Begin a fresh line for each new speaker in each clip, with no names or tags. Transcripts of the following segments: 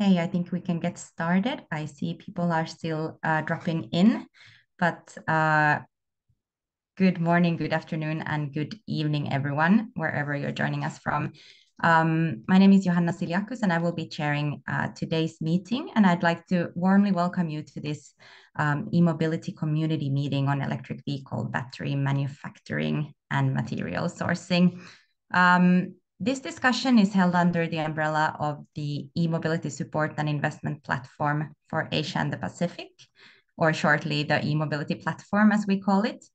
Okay, I think we can get started. I see people are still dropping in, but good morning, good afternoon, and good evening, everyone, wherever you're joining us from. My name is Johanna Siliakus, and I will be chairing today's meeting. And I'd like to warmly welcome you to this e-mobility community meeting on electric vehicle battery manufacturing and material sourcing. This discussion is held under the umbrella of the e-mobility support and investment platform for Asia and the Pacific, or shortly the e-mobility platform, as we call it,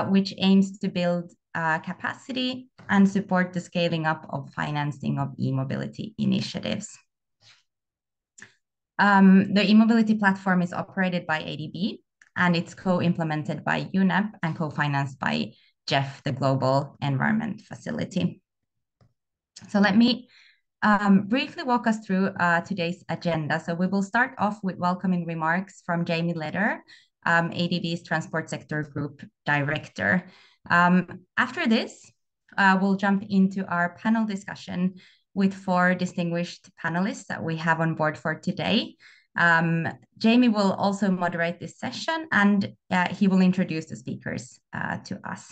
which aims to build capacity and support the scaling up of financing of e-mobility initiatives. The e-mobility platform is operated by ADB, and it's co-implemented by UNEP and co-financed by GEF, the Global Environment Facility. So let me briefly walk us through today's agenda. So we will start off with welcoming remarks from Jamie Leder, ADB's Transport Sector Group Director. After this, we'll jump into our panel discussion with four distinguished panelists that we have on board for today. Jamie will also moderate this session, and he will introduce the speakers to us.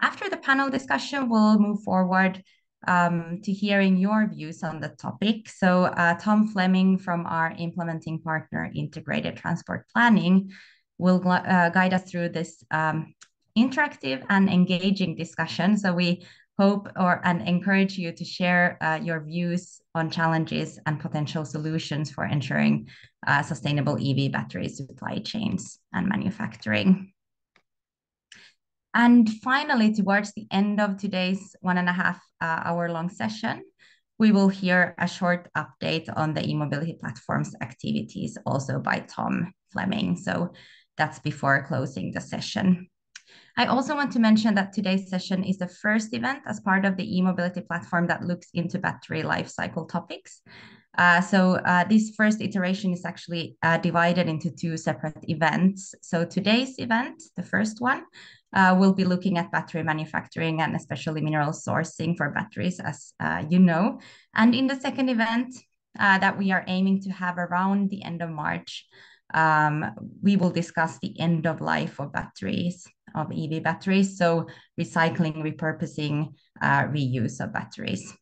After the panel discussion, we'll move forward to hearing your views on the topic. So Tom Fleming from our implementing partner, Integrated Transport Planning, will guide us through this interactive and engaging discussion. So we hope and encourage you to share your views on challenges and potential solutions for ensuring sustainable EV battery supply chains and manufacturing. And finally, towards the end of today's 1.5 hour long session, we will hear a short update on the e-mobility platform's activities, also by Tom Fleming. So that's before closing the session. I also want to mention that today's session is the first event as part of the e-mobility platform that looks into battery life cycle topics. This first iteration is actually divided into two separate events. So today's event, the first one, we'll be looking at battery manufacturing and especially mineral sourcing for batteries, as you know. And in the second event that we are aiming to have around the end of March, we will discuss the end of life of batteries, of EV batteries, so recycling, repurposing, reuse of batteries.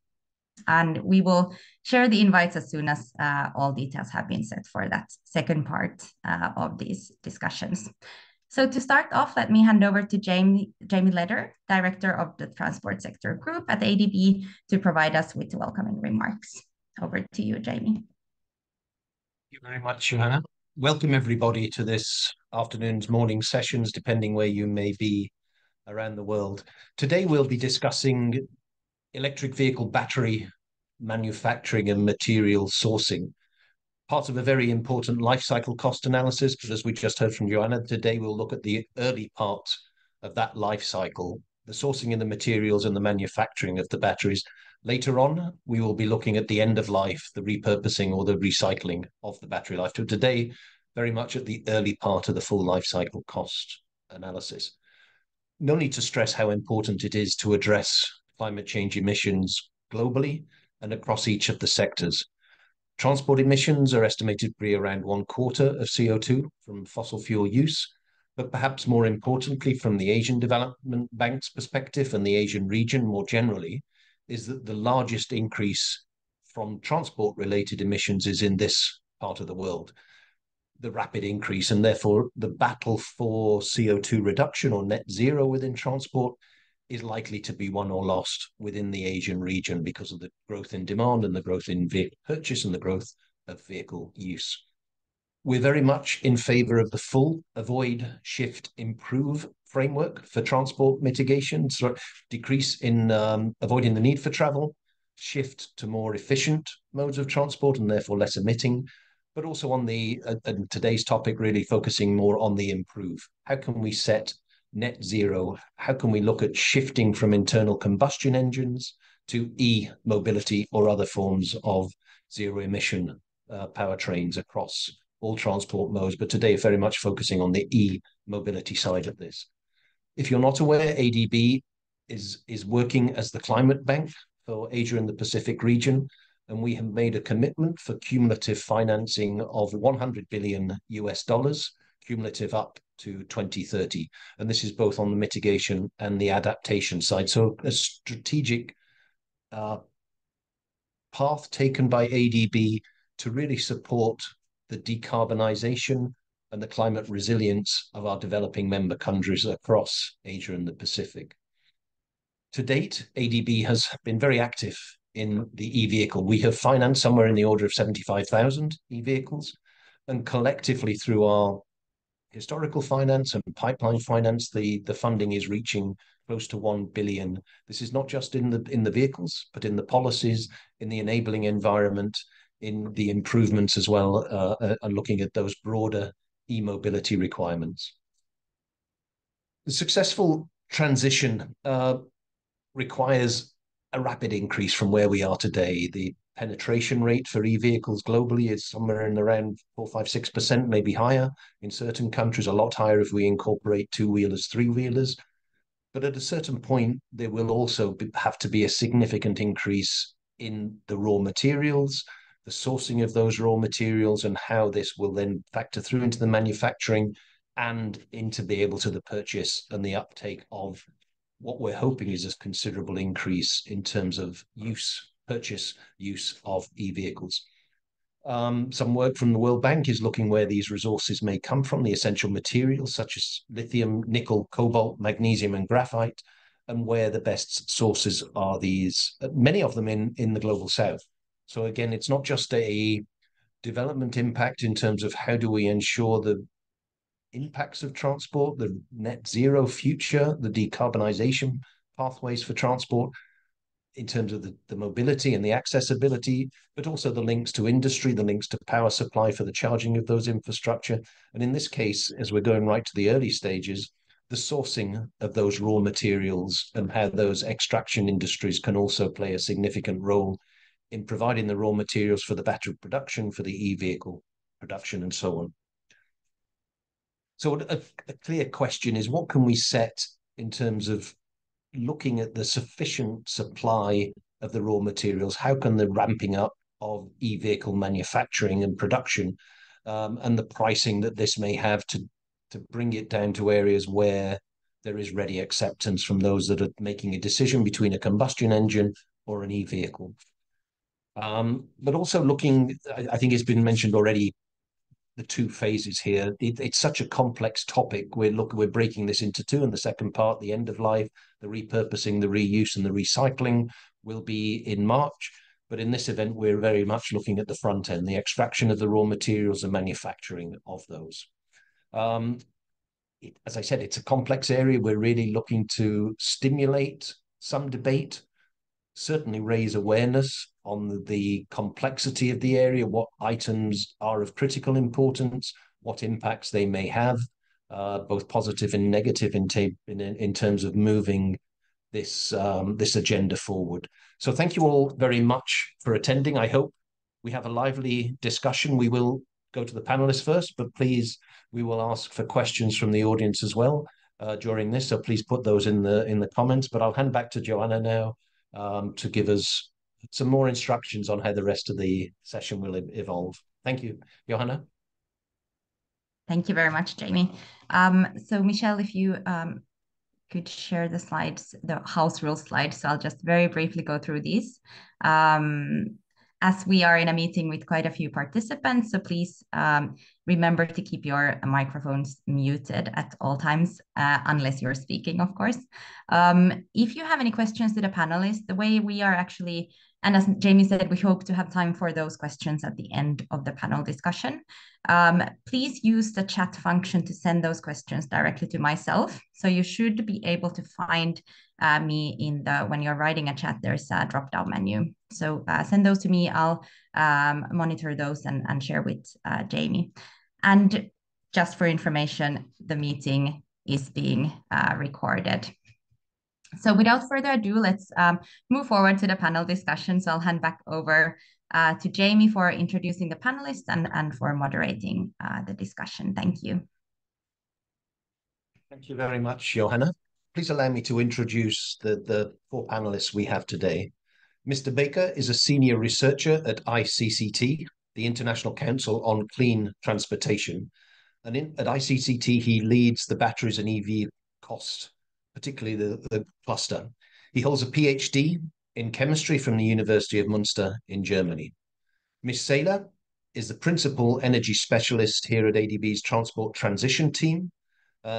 And we will share the invites as soon as all details have been set for that second part of these discussions. So to start off, let me hand over to Jamie Leder, Director of the Transport Sector Group at ADB, to provide us with welcoming remarks. Over to you, Jamie.
Thank you very much, Johanna. Welcome everybody to this afternoon's morning sessions, depending where you may be around the world. Today we'll be discussing electric vehicle battery manufacturing and material sourcing, part of a very important life cycle cost analysis, but as we just heard from Johanna, today we'll look at the early part of that life cycle, the sourcing of the materials and the manufacturing of the batteries. Later on, we will be looking at the end of life, the repurposing or the recycling of the battery life. Today, very much at the early part of the full life cycle cost analysis. No need to stress how important it is to address climate change emissions globally and across each of the sectors. Transport emissions are estimated to be around 1/4 of CO2 from fossil fuel use, but perhaps more importantly, from the Asian Development Bank's perspective and the Asian region more generally, is that the largest increase from transport-related emissions is in this part of the world. The rapid increase, and therefore the battle for CO2 reduction or net zero within transport is likely to be won or lost within the Asian region because of the growth in demand and the growth in vehicle purchase and the growth of vehicle use. We're very much in favor of the full avoid, shift, improve framework for transport mitigation, so decrease in avoiding the need for travel, shift to more efficient modes of transport and therefore less emitting, but also on the today's topic really focusing more on the improve. How can we set net zero? How can we look at shifting from internal combustion engines to e-mobility or other forms of zero emission powertrains across all transport modes, but today very much focusing on the e-mobility side of this. If you're not aware, ADB is working as the climate bank for Asia and the Pacific region. and we have made a commitment for cumulative financing of 100 billion US dollars, cumulative up to 2030. And this is both on the mitigation and the adaptation side. So a strategic uh, path taken by ADB to really support the decarbonisation and the climate resilience of our developing member countries across Asia and the Pacific. To date, ADB has been very active in the e-vehicle. We have financed somewhere in the order of 75,000 e-vehicles, and collectively through our historical finance and pipeline finance, the funding is reaching close to 1 billion. This is not just in the vehicles, but in the policies, in the enabling environment, in the improvements as well, and looking at those broader e-mobility requirements. The successful transition requires a rapid increase from where we are today. The penetration rate for e-vehicles globally is somewhere in around 4, 5, 6%, maybe higher. In certain countries, a lot higher if we incorporate two-wheelers, three-wheelers. But at a certain point, there will also have to be a significant increase in the raw materials, the sourcing of those raw materials, and how this will then factor through into the manufacturing and into be able to the purchase and the uptake of what we're hoping is a considerable increase in terms of purchase use of e-vehicles. Some work from the World Bank is looking where these resources may come from, the essential materials such as lithium, nickel, cobalt, magnesium, and graphite, and where the best sources are these, many of them in the global south. So again, it's not just a development impact in terms of how do we ensure the impacts of transport, the net zero future, the decarbonisation pathways for transport in terms of the mobility and the accessibility, but also the links to industry, the links to power supply for the charging of those infrastructure. And in this case, as we're going right to the early stages, the sourcing of those raw materials and how those extraction industries can also play a significant role in providing the raw materials for the battery production, for the e-vehicle production, and so on. So a clear question is, what can we set in terms of looking at the sufficient supply of the raw materials? How can the ramping up of e-vehicle manufacturing and production and the pricing that this may have to bring it down to areas where there is ready acceptance from those that are making a decision between a combustion engine or an e-vehicle? But also looking, I think it's been mentioned already, the two phases here. It's such a complex topic. We're breaking this into two, and the second part, the end of life, the repurposing, the reuse, and the recycling, will be in March. But in this event, we're very much looking at the front end, the extraction of the raw materials and manufacturing of those. As I said, it's a complex area. We're really looking to stimulate some debate, certainly raise awareness on the complexity of the area, what items are of critical importance, what impacts they may have, both positive and negative in terms of moving this agenda forward. So thank you all very much for attending. I hope we have a lively discussion. We will go to the panelists first, but please, we will ask for questions from the audience as well during this. So please put those in the comments. But I'll hand back to Joanna now to give us some more instructions on how the rest of the session will evolve. Thank you, Johanna.
Thank you very much, Jamie. So Michelle, if you could share the slides, the house rule slides. So I'll just very briefly go through these. As we are in a meeting with quite a few participants, so please remember to keep your microphones muted at all times, unless you're speaking, of course. If you have any questions to the panelists, the way we are actually, and as Jamie said, we hope to have time for those questions at the end of the panel discussion. Please use the chat function to send those questions directly to myself. So you should be able to find me when you're writing a chat, there's a drop-down menu. So send those to me. I'll monitor those and share with Jamie. And just for information, the meeting is being recorded. So without further ado, let's move forward to the panel discussion. So I'll hand back over to Jamie for introducing the panelists and for moderating the discussion. Thank you.
Thank you very much, Johanna. Please allow me to introduce the four panelists we have today. Mr. Baker is a senior researcher at ICCT, the International Council on Clean Transportation. And at ICCT, he leads the batteries and EV cost, particularly the cluster. He holds a PhD in chemistry from the University of Munster in Germany. Ms. Saylor is the principal energy specialist here at ADB's Transport Transition Team.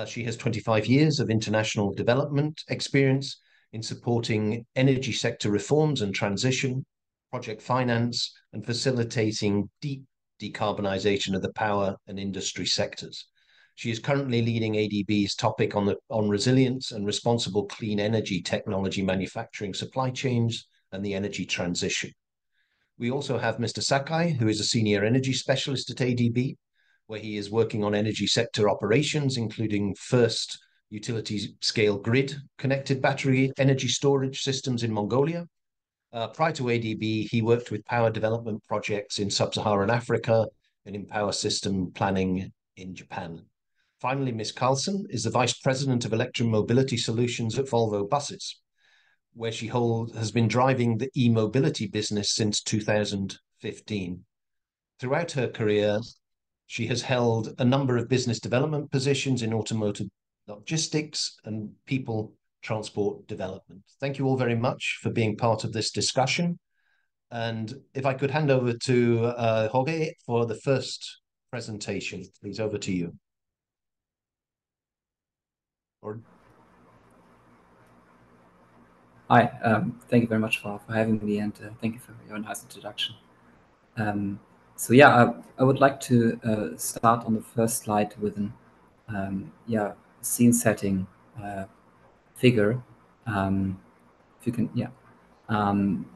She has 25 years of international development experience in supporting energy sector reforms and transition, project finance, and facilitating deep decarbonisation of the power and industry sectors. She is currently leading ADB's topic on resilience and responsible clean energy technology manufacturing supply chains and the energy transition. We also have Mr. Sakai, who is a senior energy specialist at ADB, where he is working on energy sector operations, including first utility scale grid connected battery energy storage systems in Mongolia. Prior to ADB, he worked with power development projects in sub-Saharan Africa and in power system planning in Japan. Finally, Ms. Carlson is the Vice President of Electromobility Solutions at Volvo Buses, where she has been driving the e-mobility business since 2015. Throughout her career, she has held a number of business development positions in automotive logistics and people transport development. Thank you all very much for being part of this discussion. And if I could hand over to Jorge for the first presentation, please, over to you.
Hi, thank you very much for having me, and thank you for your nice introduction. So yeah, I would like to start on the first slide with an scene setting figure. If you can, yeah.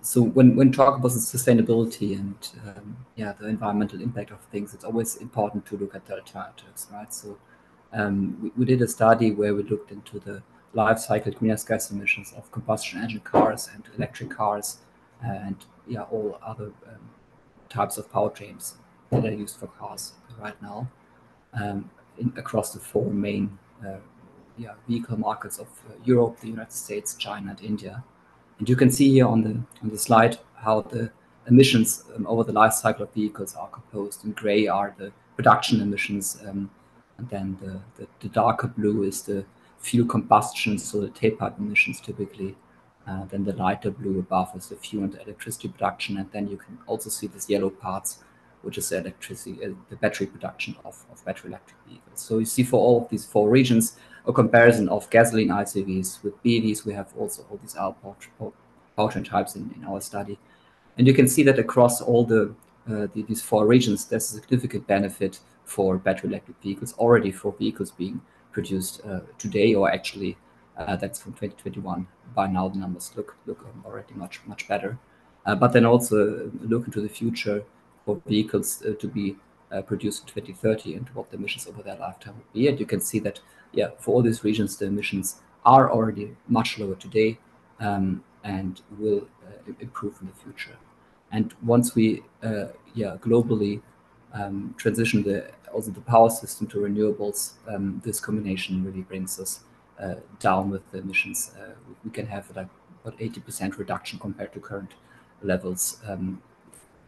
So when talk about sustainability and the environmental impact of things, it's always important to look at the alternatives, right? So we did a study where we looked into the life cycle greenhouse gas emissions of combustion engine cars and electric cars and all other types of powertrains that are used for cars right now across the four main vehicle markets of Europe, the United States, China, and India. And you can see here on the slide how the emissions over the life cycle of vehicles are composed. In gray are the production emissions, and then the darker blue is the fuel combustion, so the tailpipe emissions typically. Then the lighter blue above is the fuel and electricity production, and then you can also see these yellow parts, which is the electricity, the battery production of battery electric vehicles. So you see for all of these four regions a comparison of gasoline ICVs with BEVs. We have also all these other powertrain types in our study, and you can see that across all these four regions, there's a significant benefit for battery electric vehicles already for vehicles being produced today, or actually that's from 2021. By now the numbers look already much better, but then also look into the future for vehicles to be produced in 2030 and what the emissions over their lifetime would be. And you can see that for all these regions the emissions are already much lower today and will improve in the future. And once we globally transition also the power system to renewables, this combination really brings us down with the emissions. We can have like about 80% reduction compared to current levels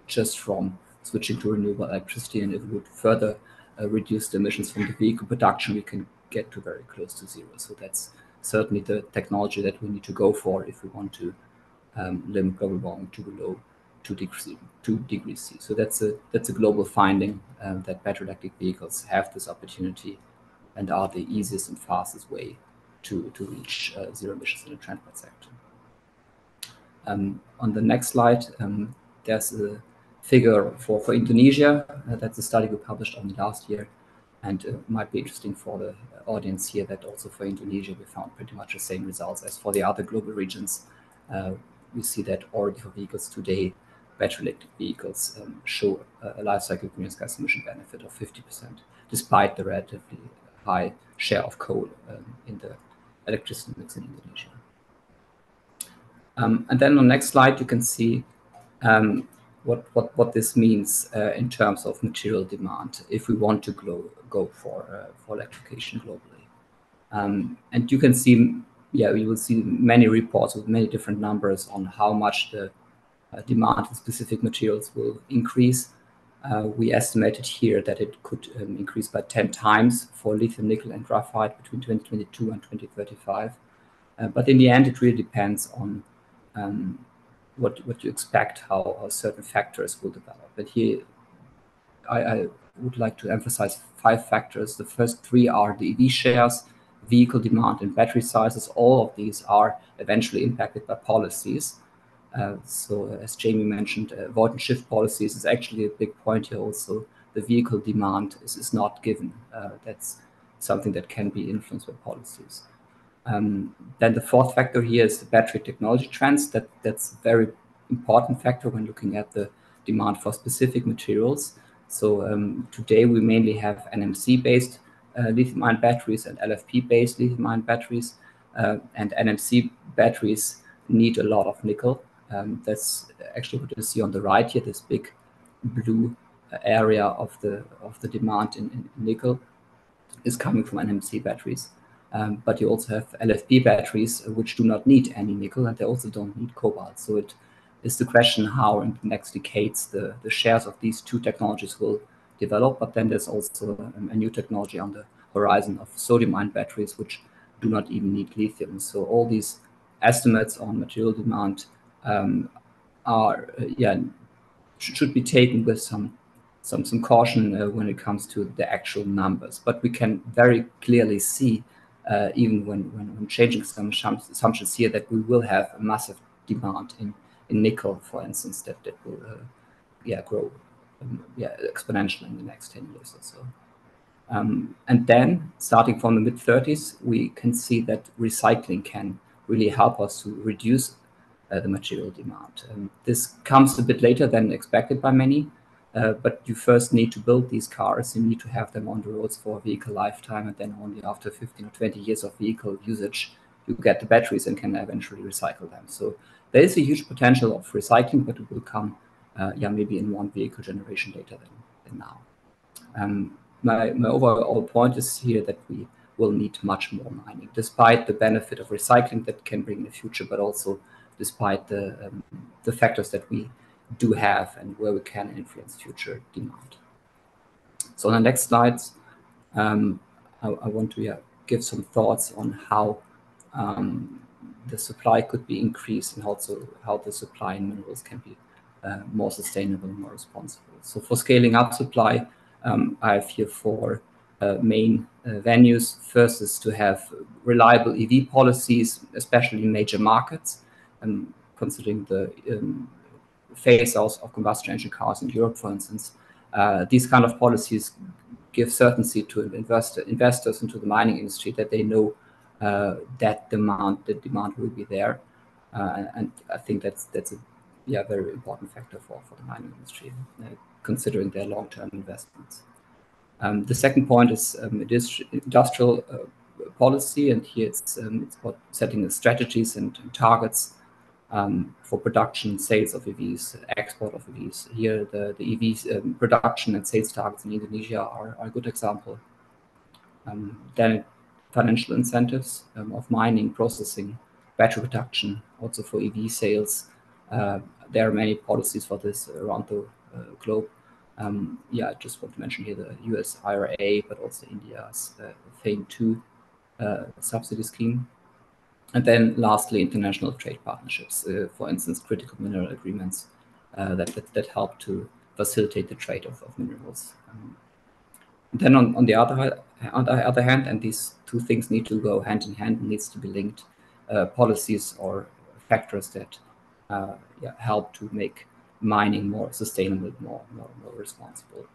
just from switching to renewable electricity. And if we would further reduce the emissions from the vehicle production, we can get to very close to zero. So that's certainly the technology that we need to go for if we want to limit global warming to below 2 degrees C. So that's a global finding that battery electric vehicles have this opportunity and are the easiest and fastest way to reach zero emissions in the transport sector. On the next slide, there's a figure for Indonesia. That's a study we published only last year, and it might be interesting for the audience here that also for Indonesia we found pretty much the same results as for the other global regions. We see that already for vehicles today, battery electric vehicles show a life cycle greenhouse gas emission benefit of 50%, despite the relatively high share of coal in the electricity mix in Indonesia. And then on the next slide, you can see what this means in terms of material demand if we want to go for electrification globally. And you can see, you will see many reports with many different numbers on how much the demand for specific materials will increase. We estimated here that it could increase by 10 times for lithium, nickel, and graphite between 2022 and 2035. But in the end, it really depends on what you expect, how certain factors will develop. But here, I would like to emphasize 5 factors. The first 3 are the EV shares, vehicle demand, and battery sizes. All of these are eventually impacted by policies. So as Jamie mentioned, avoid and shift policies is actually a big point here also. The vehicle demand is not given. That's something that can be influenced by policies. Then the 4th factor here is the battery technology trends. That's a very important factor when looking at the demand for specific materials. So today we mainly have NMC-based lithium-ion batteries and LFP-based lithium-ion batteries. And NMC batteries need a lot of nickel. That's actually what you see on the right here, this big blue area of the demand in nickel is coming from NMC batteries. But you also have LFP batteries, which do not need any nickel, and they also don't need cobalt. So it is the question how in the next decades the shares of these 2 technologies will develop. But then there's also a new technology on the horizon of sodium-ion batteries, which do not even need lithium. So all these estimates on material demand are should be taken with some caution when it comes to the actual numbers. But we can very clearly see, even when changing some assumptions here, that we will have a massive demand in nickel, for instance, that will grow exponentially in the next 10 years or so. And then, starting from the mid-30s, we can see that recycling can really help us to reduce the material demand. This comes a bit later than expected by many, but you first need to build these cars. You need to have them on the roads for a vehicle lifetime, and then only after 15 or 20 years of vehicle usage, you get the batteries and can eventually recycle them. So there is a huge potential of recycling, but it will come maybe in 1 vehicle generation later than now. My overall point is here that we will need much more mining, despite the benefit of recycling that can bring in the future, but also despite the factors that we do have and where we can influence future demand. So on the next slides, I want to give some thoughts on how the supply could be increased and also how the supply in minerals can be more sustainable and more responsible. So for scaling up supply, I have here 4 main venues. First is to have reliable EV policies, especially in major markets, considering the phase out of combustion engine cars in Europe, for instance. These kind of policies give certainty to investors into the mining industry that they know that the demand will be there. And I think that's a very important factor for the mining industry, considering their long-term investments. The second point is industrial policy, and here it's about setting the strategies and targets for production, sales of EVs, export of EVs. Here, the EVs production and sales targets in Indonesia are a good example. Then financial incentives of mining, processing, battery production, also for EV sales. There are many policies for this around the globe. I just want to mention here the US IRA, but also India's FAME 2 subsidy scheme. And then lastly, international trade partnerships, for instance, critical mineral agreements that help to facilitate the trade of minerals. Then on the other hand, and these 2 things need to go hand in hand, needs to be linked, policies or factors that help to make mining more sustainable, more responsible.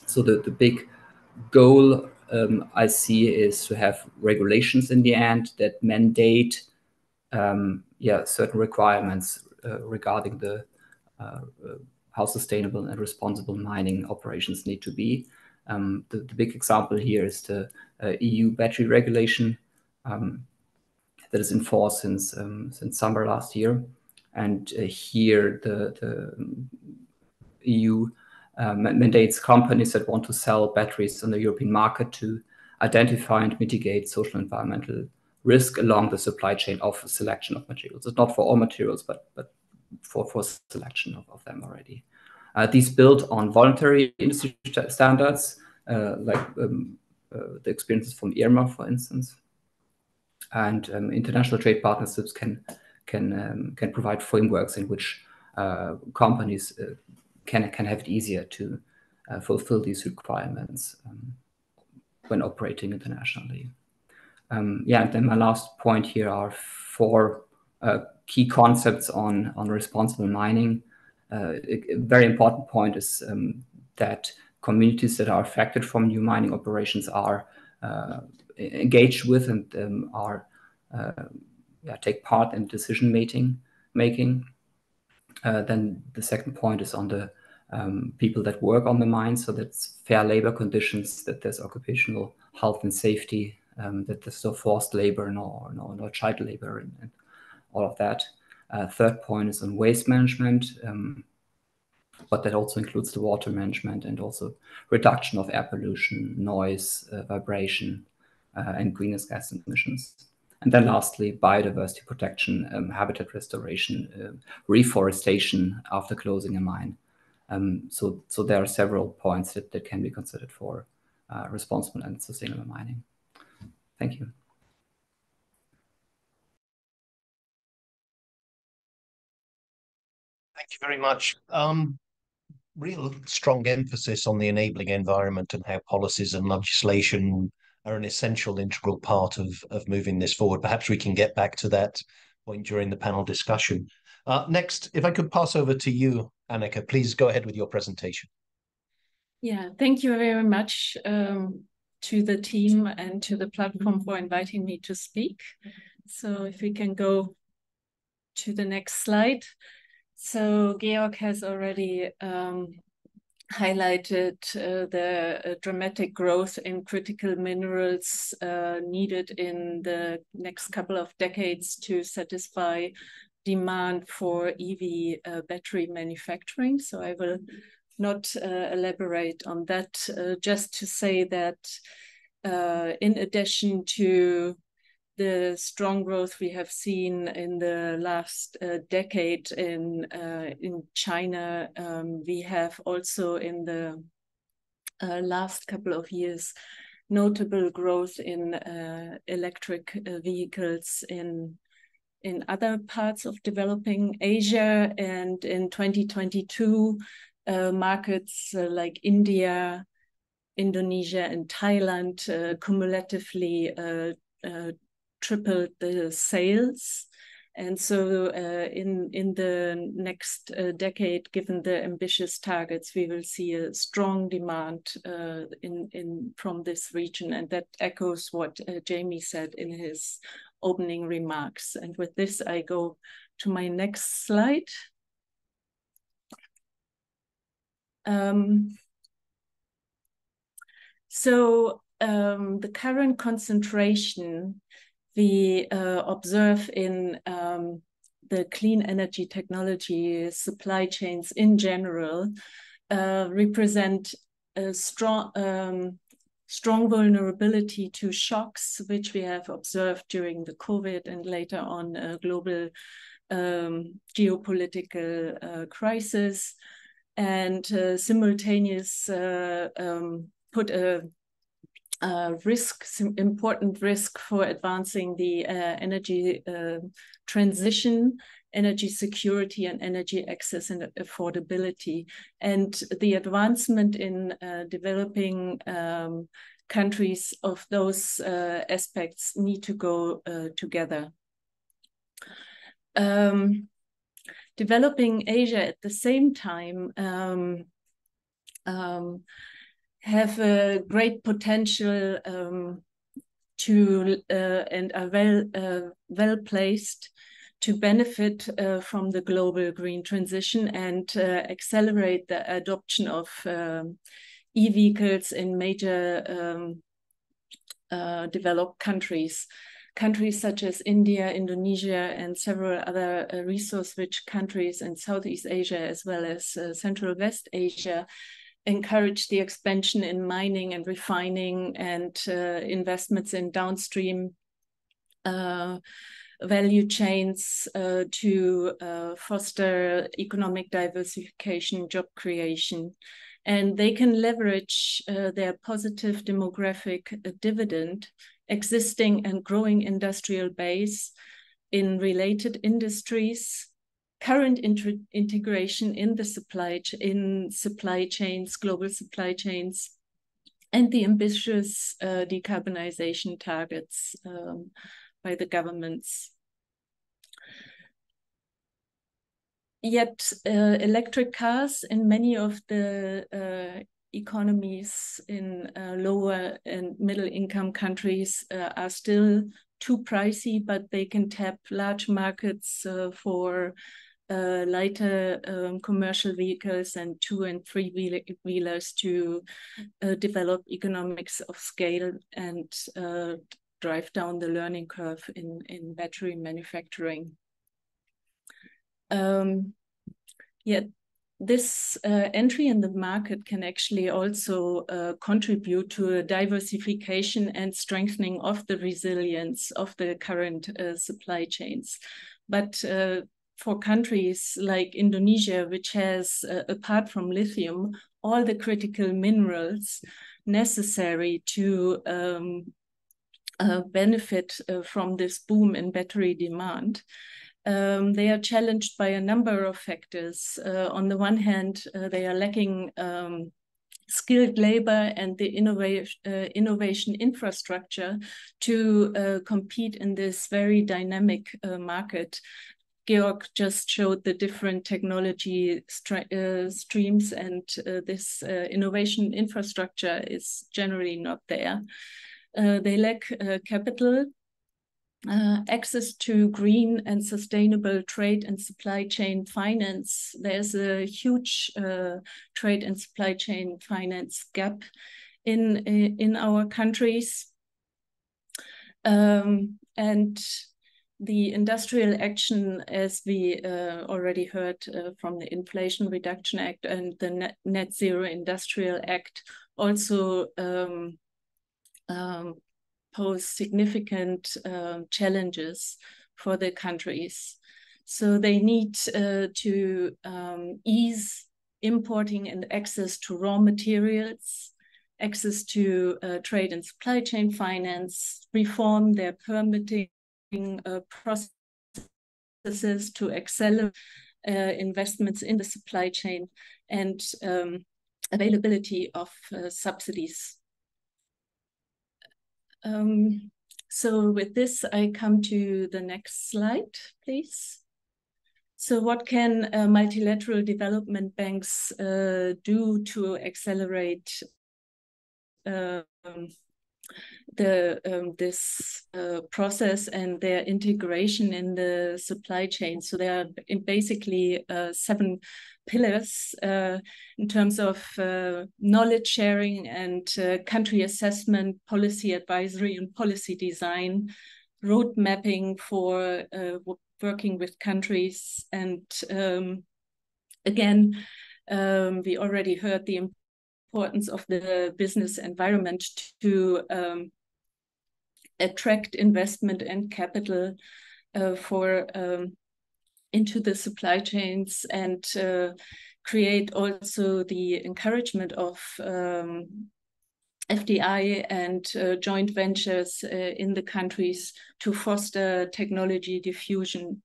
So the big goal I see is to have regulations in the end that mandate certain requirements regarding the how sustainable and responsible mining operations need to be. The big example here is the EU battery regulation that is in force since summer last year. And here the EU mandates companies that want to sell batteries on the European market to identify and mitigate social and environmental risk along the supply chain of selection of materials. It's not for all materials, but for selection of them already. These build on voluntary industry standards, like the experiences from IRMA, for instance. And international trade partnerships can provide frameworks in which companies can have it easier to fulfill these requirements when operating internationally. And then my last point here are 4 key concepts on responsible mining. A very important point is that communities that are affected from new mining operations are engaged with and take part in decision making. Then the second point is on the people that work on the mine, so that's fair labor conditions, that there's occupational health and safety, that there's no forced labor, no child labor, and all of that. Third point is on waste management, but that also includes the water management and also reduction of air pollution, noise, vibration, and greenhouse gas emissions. And then lastly, biodiversity protection, habitat restoration, reforestation after closing a mine. So there are several points that can be considered for responsible and sustainable mining. Thank you.
Thank you very much. Real strong emphasis on the enabling environment and how policies and legislation are an essential integral part of moving this forward. Perhaps we can get back to that point during the panel discussion. Next, if I could pass over to you, Annika, please go ahead with your presentation.
Yeah, thank you very much to the team and to the platform for inviting me to speak. So if we can go to the next slide. So Georg has already highlighted the dramatic growth in critical minerals needed in the next couple of decades to satisfy demand for EV battery manufacturing. So I will not elaborate on that, just to say that in addition to the strong growth we have seen in the last decade in China, we have also in the last couple of years notable growth in electric vehicles in other parts of developing Asia. And in 2022, markets like India, Indonesia, and Thailand cumulatively tripled the sales. And so in the next decade, given the ambitious targets, we will see a strong demand from this region. And that echoes what Jamie said in his opening remarks. And with this, I go to my next slide. The current concentration we observe in the clean energy technology supply chains in general represent a strong vulnerability to shocks, which we have observed during the COVID and later on global geopolitical crisis, and simultaneous put a important risk for advancing the energy transition, energy security, and energy access and affordability. And the advancement in developing countries of those aspects need to go together. Developing Asia at the same time have a great potential to and are well placed to benefit from the global green transition and accelerate the adoption of e-vehicles in major developed countries. Countries such as India, Indonesia, and several other resource-rich countries in Southeast Asia, as well as Central West Asia, encourage the expansion in mining and refining and investments in downstream value chains to foster economic diversification, job creation. And they can leverage their positive demographic dividend, existing and growing industrial base in related industries, current integration in the supply chains, global supply chains, and the ambitious decarbonization targets by the governments. Yet electric cars in many of the economies in lower and middle income countries are still too pricey, but they can tap large markets for lighter commercial vehicles and 2- and 3-wheelers to develop economics of scale and drive down the learning curve in battery manufacturing. Yet this entry in the market can actually also contribute to a diversification and strengthening of the resilience of the current supply chains. But for countries like Indonesia, which has, apart from lithium, all the critical minerals necessary to benefit from this boom in battery demand, they are challenged by a number of factors. On the one hand, they are lacking skilled labor and the innovation infrastructure to compete in this very dynamic market. Georg just showed the different technology streams, and this innovation infrastructure is generally not there. They lack capital, access to green and sustainable trade and supply chain finance. There's a huge trade and supply chain finance gap in our countries. And the industrial action, as we already heard from the Inflation Reduction Act and the Net Zero Industrial Act, also pose significant challenges for the countries. So they need to ease importing and access to raw materials, access to trade and supply chain finance, reform their permitting processes to accelerate investments in the supply chain, and availability of subsidies. So with this, I come to the next slide, please. So what can multilateral development banks do to accelerate this process and their integration in the supply chain? So there are basically 7 pillars in terms of knowledge sharing and country assessment, policy advisory and policy design, road mapping for working with countries. And again, we already heard the importance of the business environment to attract investment and capital for into the supply chains, and create also the encouragement of FDI and joint ventures in the countries to foster technology diffusion.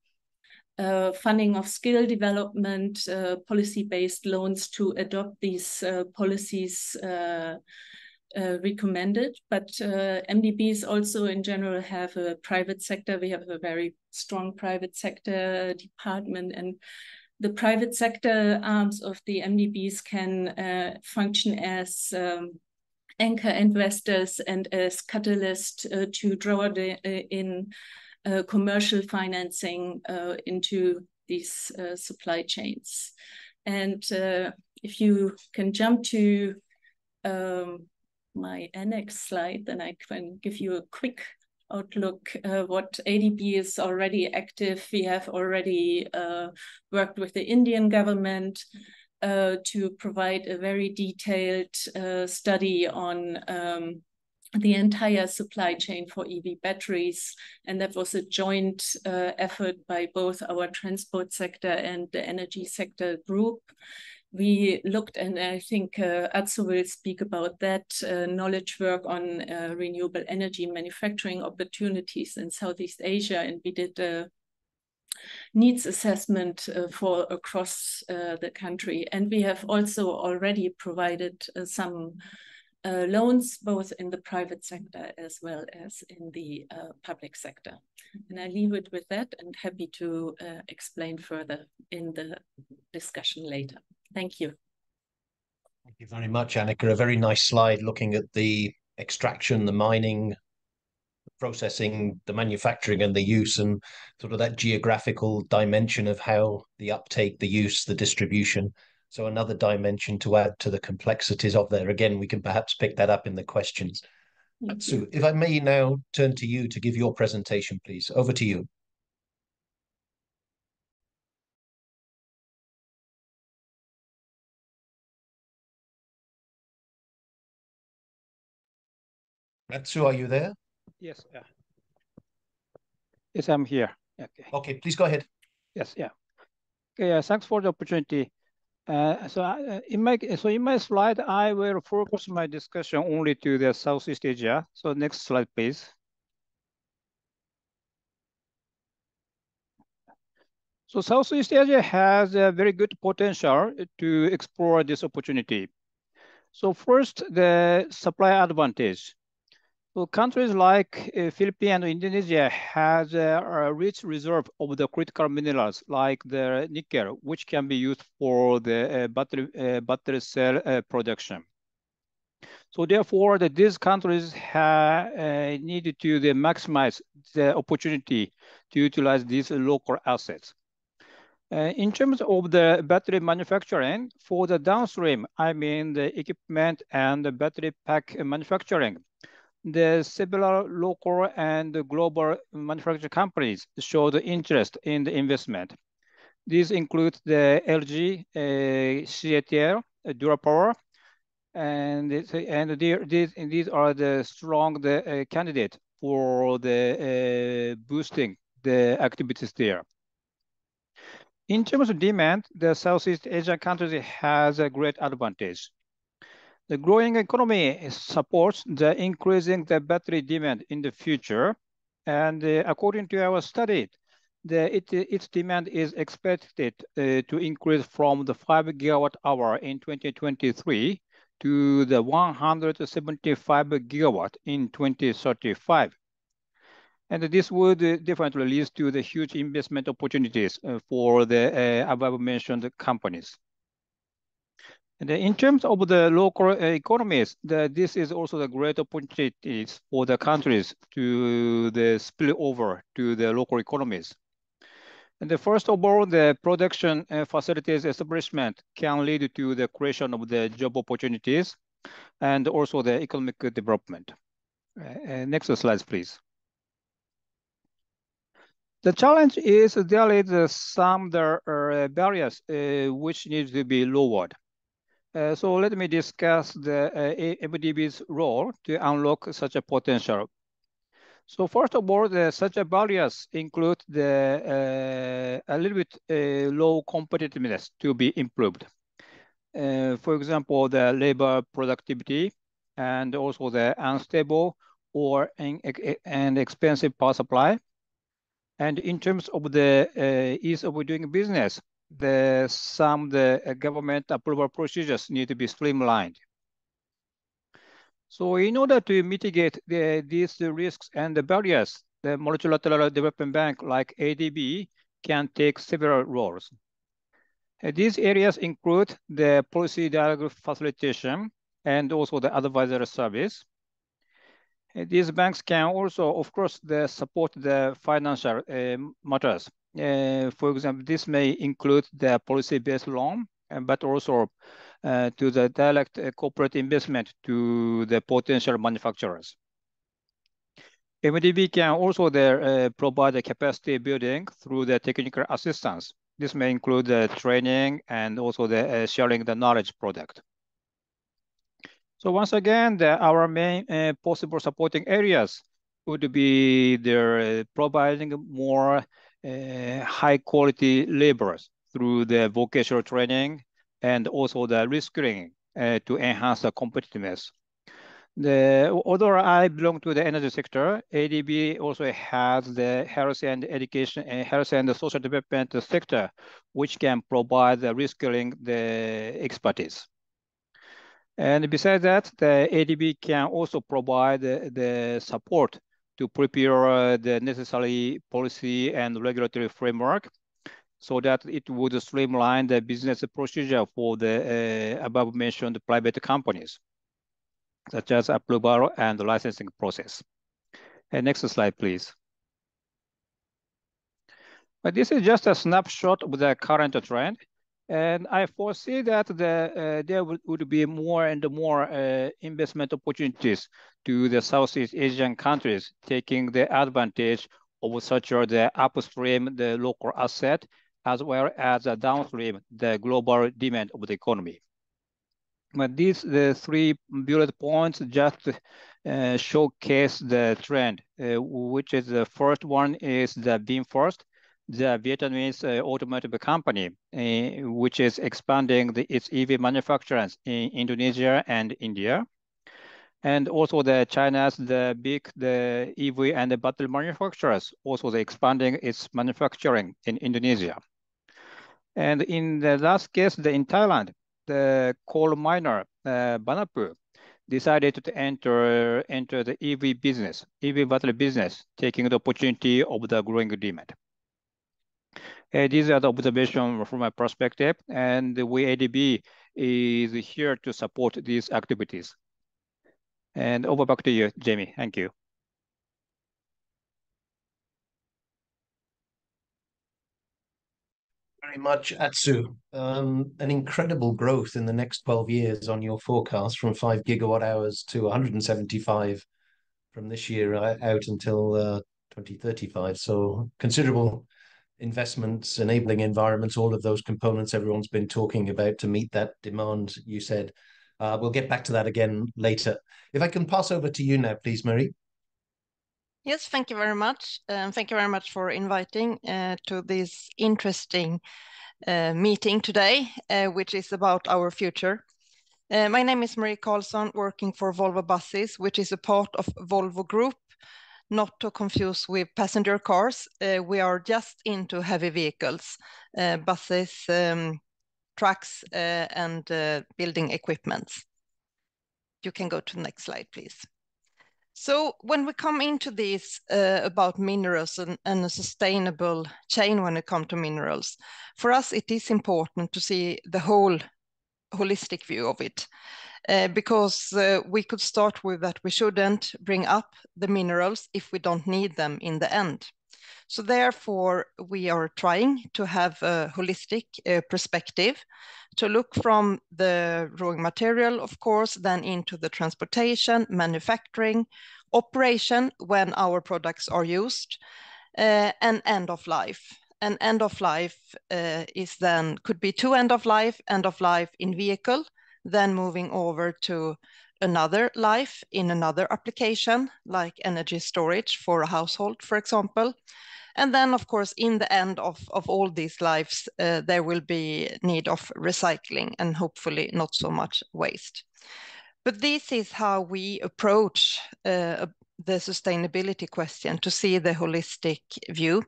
Funding of skill development, policy-based loans to adopt these policies recommended. But MDBs also in general have a private sector. We have a very strong private sector department, and the private sector arms of the MDBs can function as anchor investors and as catalyst to draw in commercial financing into these supply chains. And if you can jump to my annex slide, then I can give you a quick outlook what ADB is already active. We have already worked with the Indian government to provide a very detailed study on the entire supply chain for EV batteries. And that was a joint effort by both our transport sector and the energy sector group. We looked, and I think Atsu will speak about that, knowledge work on renewable energy manufacturing opportunities in Southeast Asia. And we did a needs assessment for across the country. And we have also already provided some loans, both in the private sector as well as in the public sector. And I leave it with that and happy to explain further in the discussion later. Thank you.
Thank you very much, Annika. A very nice slide looking at the extraction, the mining, the processing, the manufacturing and the use, and sort of that geographical dimension of how the uptake, the use, the distribution. So another dimension to add to the complexities of there. Again, we can perhaps pick that up in the questions. Atsu, if I may now turn to you to give your presentation, please. Over to you. Atsu, are you there?
Yes. Yes, I'm here. Okay.
Okay, please go ahead.
Yes. Yeah. Okay. Thanks for the opportunity. In my slide, I will focus my discussion only to the Southeast Asia. So next slide, please. So Southeast Asia has a very good potential to explore this opportunity. So first, the supply advantage. So countries like Philippines and Indonesia has a rich reserve of the critical minerals like the nickel, which can be used for the battery cell production. So therefore, these countries needed to maximize the opportunity to utilize these local assets. In terms of the battery manufacturing, for the downstream, I mean the equipment and the battery pack manufacturing, the several local and global manufacturing companies showed interest in the investment. These include the LG, CATL, Durapower, and these are the strong candidates for the boosting the activities there. In terms of demand, the Southeast Asian countries has a great advantage. The growing economy supports the increasing the battery demand in the future. And according to our study, its demand is expected to increase from the 5 gigawatt hour in 2023 to the 175 gigawatt in 2035. And this would definitely lead to the huge investment opportunities for the above mentioned companies. And in terms of the local economies, this is also the great opportunities for the countries to spill over to the local economies. And first of all, the production facilities establishment can lead to the creation of the job opportunities and also the economic development. Next slide, please. The challenge is there is some barriers which need to be lowered. So let me discuss the MDB's role to unlock such a potential. So first of all, such a barriers include a little bit low competitiveness to be improved. For example, the labor productivity and also the unstable or and expensive power supply. And in terms of the ease of doing business, some government approval procedures need to be streamlined. So in order to mitigate these risks and the barriers, the multilateral development bank like ADB can take several roles. These areas include the policy dialogue facilitation and also the advisory service. These banks can also, of course, support the financial matters. For example, this may include the policy-based loan, but also to the direct corporate investment to the potential manufacturers. MDB can also provide the capacity building through the technical assistance. This may include the training and also the sharing the knowledge product. So once again, our main possible supporting areas would be their providing more high quality laborers through the vocational training and also the reskilling to enhance the competitiveness. Although I belong to the energy sector, ADB also has the health and education, health and the social development sector, which can provide the reskilling the expertise. And besides that, the ADB can also provide the support to prepare the necessary policy and regulatory framework so that it would streamline the business procedure for the above mentioned private companies, such as approval and licensing process. And next slide, please. But this is just a snapshot of the current trend. And I foresee that there would be more and more investment opportunities to the Southeast Asian countries, taking the advantage of such as the upstream, the local asset, as well as the downstream, the global demand of the economy. But the three bullet points just showcase the trend, which is the first one is the Beam First, the Vietnamese automotive company, which is expanding its EV manufacturers in Indonesia and India. And also the EV and the battery manufacturers, also expanding its manufacturing in Indonesia. And in the last case, in Thailand, the coal miner, Banapu, decided to enter the EV battery business, taking the opportunity of the growing demand. These are the observations from my perspective, and we ADB is here to support these activities. And over back to you, Jamie. Thank you.
Very much, Atsu. An incredible growth in the next 12 years on your forecast from 5 gigawatt hours to 175 from this year out until 2035. So considerable investments, enabling environments, all of those components everyone's been talking about to meet that demand, you said. We'll get back to that again later. If I can pass over to you now, please, Marie.
Yes, thank you very much. Thank you very much for inviting to this interesting meeting today, which is about our future. My name is Marie Karlsson, working for Volvo Buses, which is a part of Volvo Group, not to confuse with passenger cars. We are just into heavy vehicles, buses, trucks, and building equipments. You can go to the next slide, please. So when we come into this about minerals and a sustainable chain when it comes to minerals, for us it is important to see the whole holistic view of it. Because we could start with that we shouldn't bring up the minerals if we don't need them in the end. So therefore, we are trying to have a holistic perspective to look from the raw material, of course, then into the transportation, manufacturing, operation when our products are used, and end of life. And end of life is then, could be two end of life in vehicle, then moving over to another life in another application, like energy storage for a household, for example. And then, of course, in the end of all these lives, there will be need of recycling and hopefully not so much waste. But this is how we approach the sustainability question, to see the holistic view.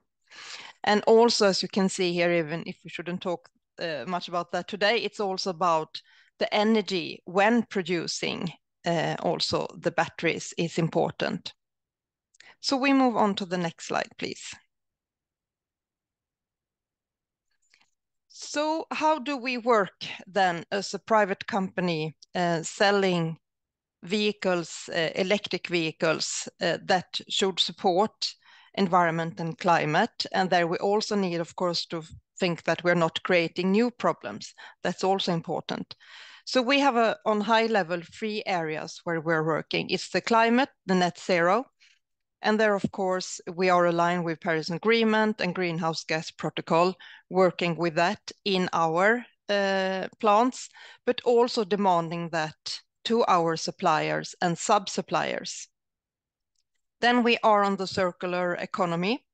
And also, as you can see here, even if we shouldn't talk much about that today, it's also about the energy when producing also the batteries is important. So we move on to the next slide, please. So how do we work then as a private company selling vehicles, electric vehicles that should support environment and climate? And there we also need, of course, to think that we're not creating new problems. That's also important. So we have on high level 3 areas where we're working. It's the climate, the net zero. And there, of course, we are aligned with Paris Agreement and Greenhouse Gas Protocol, working with that in our plants, but also demanding that to our suppliers and sub-suppliers. Then we are on the circular economy.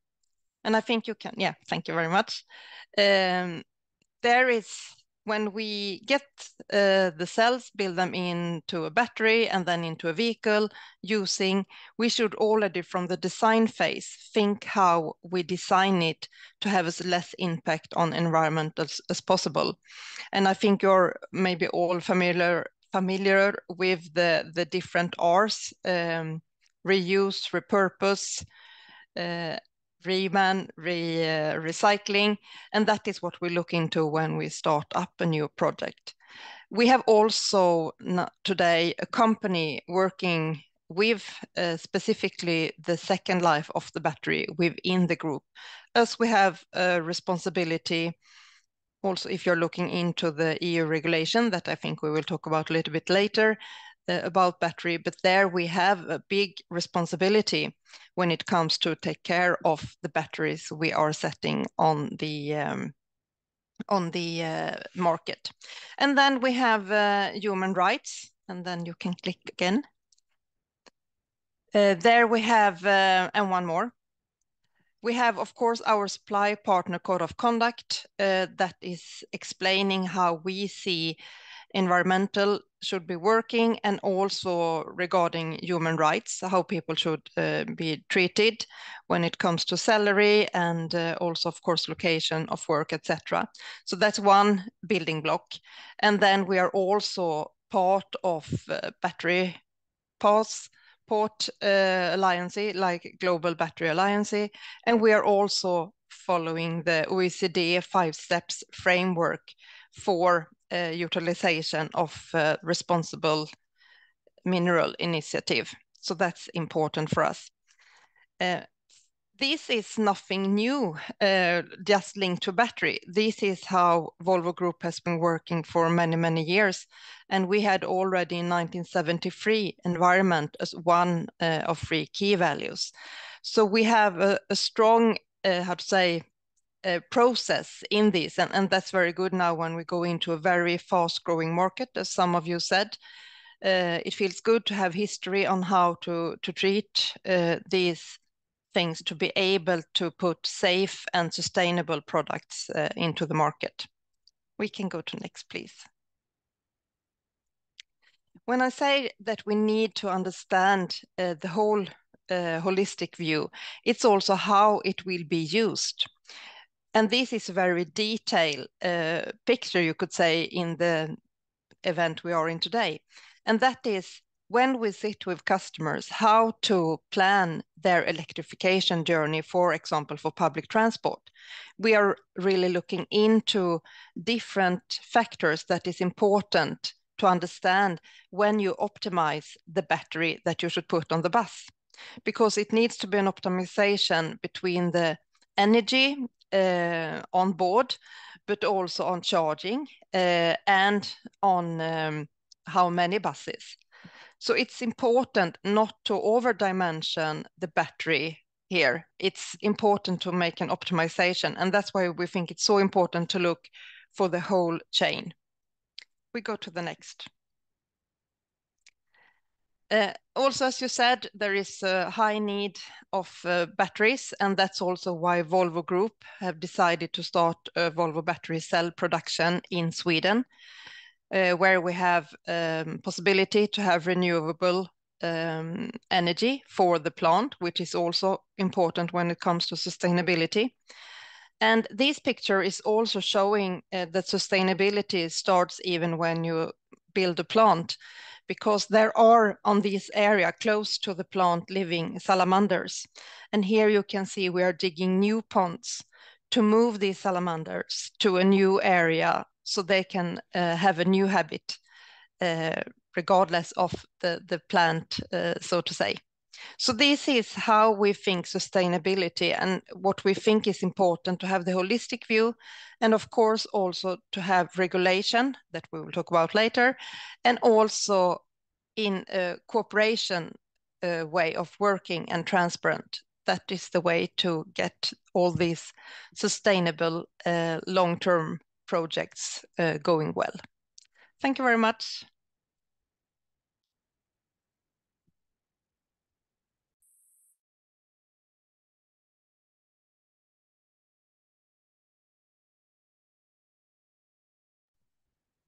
And I think you can, yeah, thank you very much. There is, when we get the cells, build them into a battery and then into a vehicle we should already from the design phase think how we design it to have as less impact on environment as possible. And I think you're maybe all familiar with the different R's, reuse, repurpose, recycling, and that is what we look into when we start up a new project. We have also today a company working with specifically the second life of the battery within the group, as we have a responsibility also if you're looking into the EU regulation that I think we will talk about a little bit later about battery, but there we have a big responsibility when it comes to take care of the batteries we are setting on the market. And then we have human rights, and then you can click again. There we have, and one more. We have, of course, our supply partner code of conduct that is explaining how we see environmental should be working, and also regarding human rights, how people should be treated when it comes to salary and also, of course, location of work, etc. So that's one building block. And then we are also part of battery port alliance, like Global Battery Alliance, and we are also following the OECD 5 steps framework for utilization of responsible mineral initiative. So that's important for us. This is nothing new, just linked to battery. This is how Volvo Group has been working for many, many years. And we had already in 1973 environment as one of 3 key values. So we have a strong, process in this. And that's very good now when we go into a very fast growing market, as some of you said. It feels good to have history on how to treat these things to be able to put safe and sustainable products into the market. We can go to next, please. When I say that we need to understand the whole holistic view, it's also how it will be used. And this is a very detailed picture, you could say, in the event we are in today. And that is when we sit with customers, how to plan their electrification journey, for example, for public transport. We are really looking into different factors that is important to understand when you optimize the battery that you should put on the bus, because it needs to be an optimization between the energy on board, but also on charging and on how many buses. So it's important not to over-dimension the battery here. It's important to make an optimization, and that's why we think it's so important to look for the whole chain. We go to the next. Also, as you said, there is a high need of batteries, and that's also why Volvo Group have decided to start a Volvo battery cell production in Sweden, where we have possibility to have renewable energy for the plant, which is also important when it comes to sustainability. And this picture is also showing that sustainability starts even when you build a plant, because there are on this area close to the plant living salamanders. And here you can see we are digging new ponds to move these salamanders to a new area so they can have a new habit regardless of the plant, so to say. So this is how we think sustainability, and what we think is important to have the holistic view, and of course also to have regulation that we will talk about later, and also in a cooperation way of working and transparent. That is the way to get all these sustainable long-term projects going well. Thank you very much.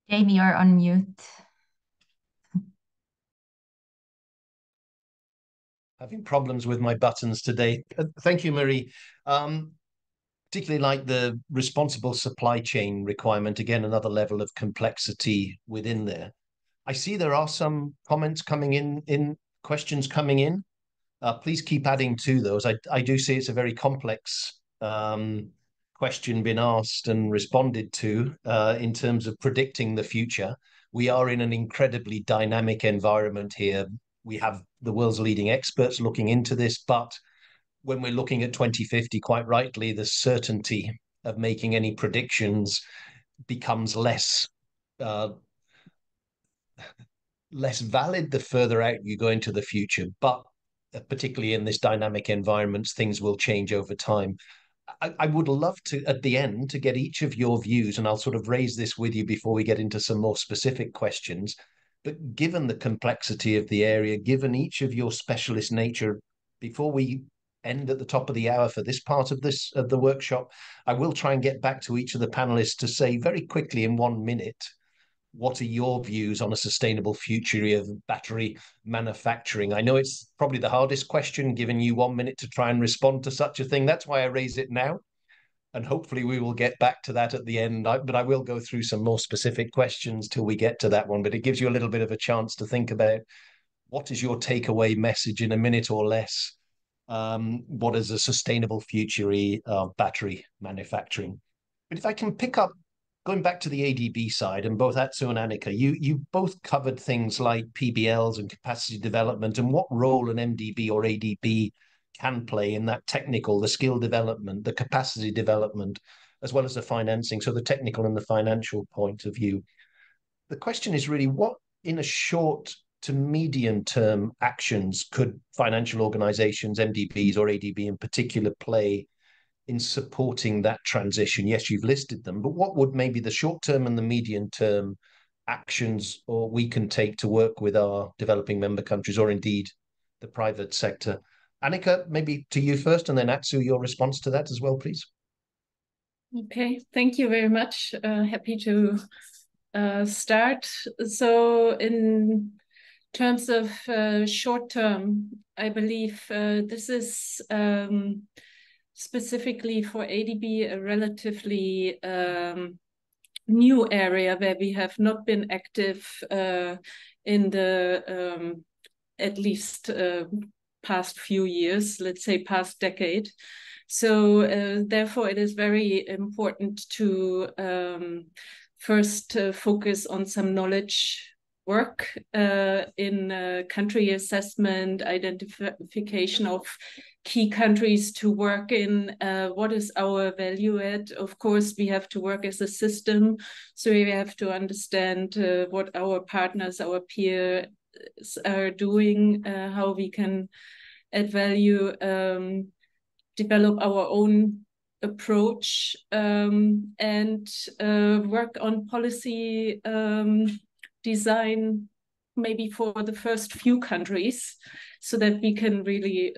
Jamie, you're on mute.
Having problems with my buttons today. Thank you, Marie. Particularly like the responsible supply chain requirement, again, another level of complexity within there. I see there are some comments coming in questions coming in. Please keep adding to those. I do see it's a very complex question been asked and responded to in terms of predicting the future. We are in an incredibly dynamic environment here. We have the world's leading experts looking into this, but when we're looking at 2050, quite rightly, the certainty of making any predictions becomes less valid the further out you go into the future. But particularly in this dynamic environment, things will change over time. I would love to, at the end, to get each of your views, and I'll sort of raise this with you before we get into some more specific questions. But given the complexity of the area, given each of your specialist nature, before we end at the top of the hour for this part of the workshop, I will try and get back to each of the panelists to say very quickly in 1 minute, what are your views on a sustainable future of battery manufacturing? I know it's probably the hardest question, giving you 1 minute to try and respond to such a thing. That's why I raise it now. And hopefully we will get back to that at the end. But I will go through some more specific questions till we get to that one. But it gives you a little bit of a chance to think about what is your takeaway message in a minute or less. What is a sustainable future of battery manufacturing? But if I can pick up, going back to the ADB side, and both Atsu and Annika, you both covered things like PBLs and capacity development and what role an MDB or ADB can play in that technical, the skill development, the capacity development, as well as the financing, so the technical and the financial point of view. The question is really, what in a short to medium term actions could financial organizations, MDBs or ADB in particular, play in supporting that transition? Yes, you've listed them, but what would maybe the short term and the medium term actions or we can take to work with our developing member countries, or indeed the private sector? Annika, maybe to you first, and then Atsu, your response to that as well, please.
Okay, thank you very much. Happy to start. So in terms of short term, I believe this is specifically for ADB a relatively new area where we have not been active in the at least past few years, let's say past decade. So therefore it is very important to first focus on some knowledge work in country assessment, identification of key countries to work in, what is our value add. Of course, we have to work as a system, so we have to understand what our partners, our peers are doing, how we can add value, develop our own approach, and work on policy design maybe for the first few countries so that we can really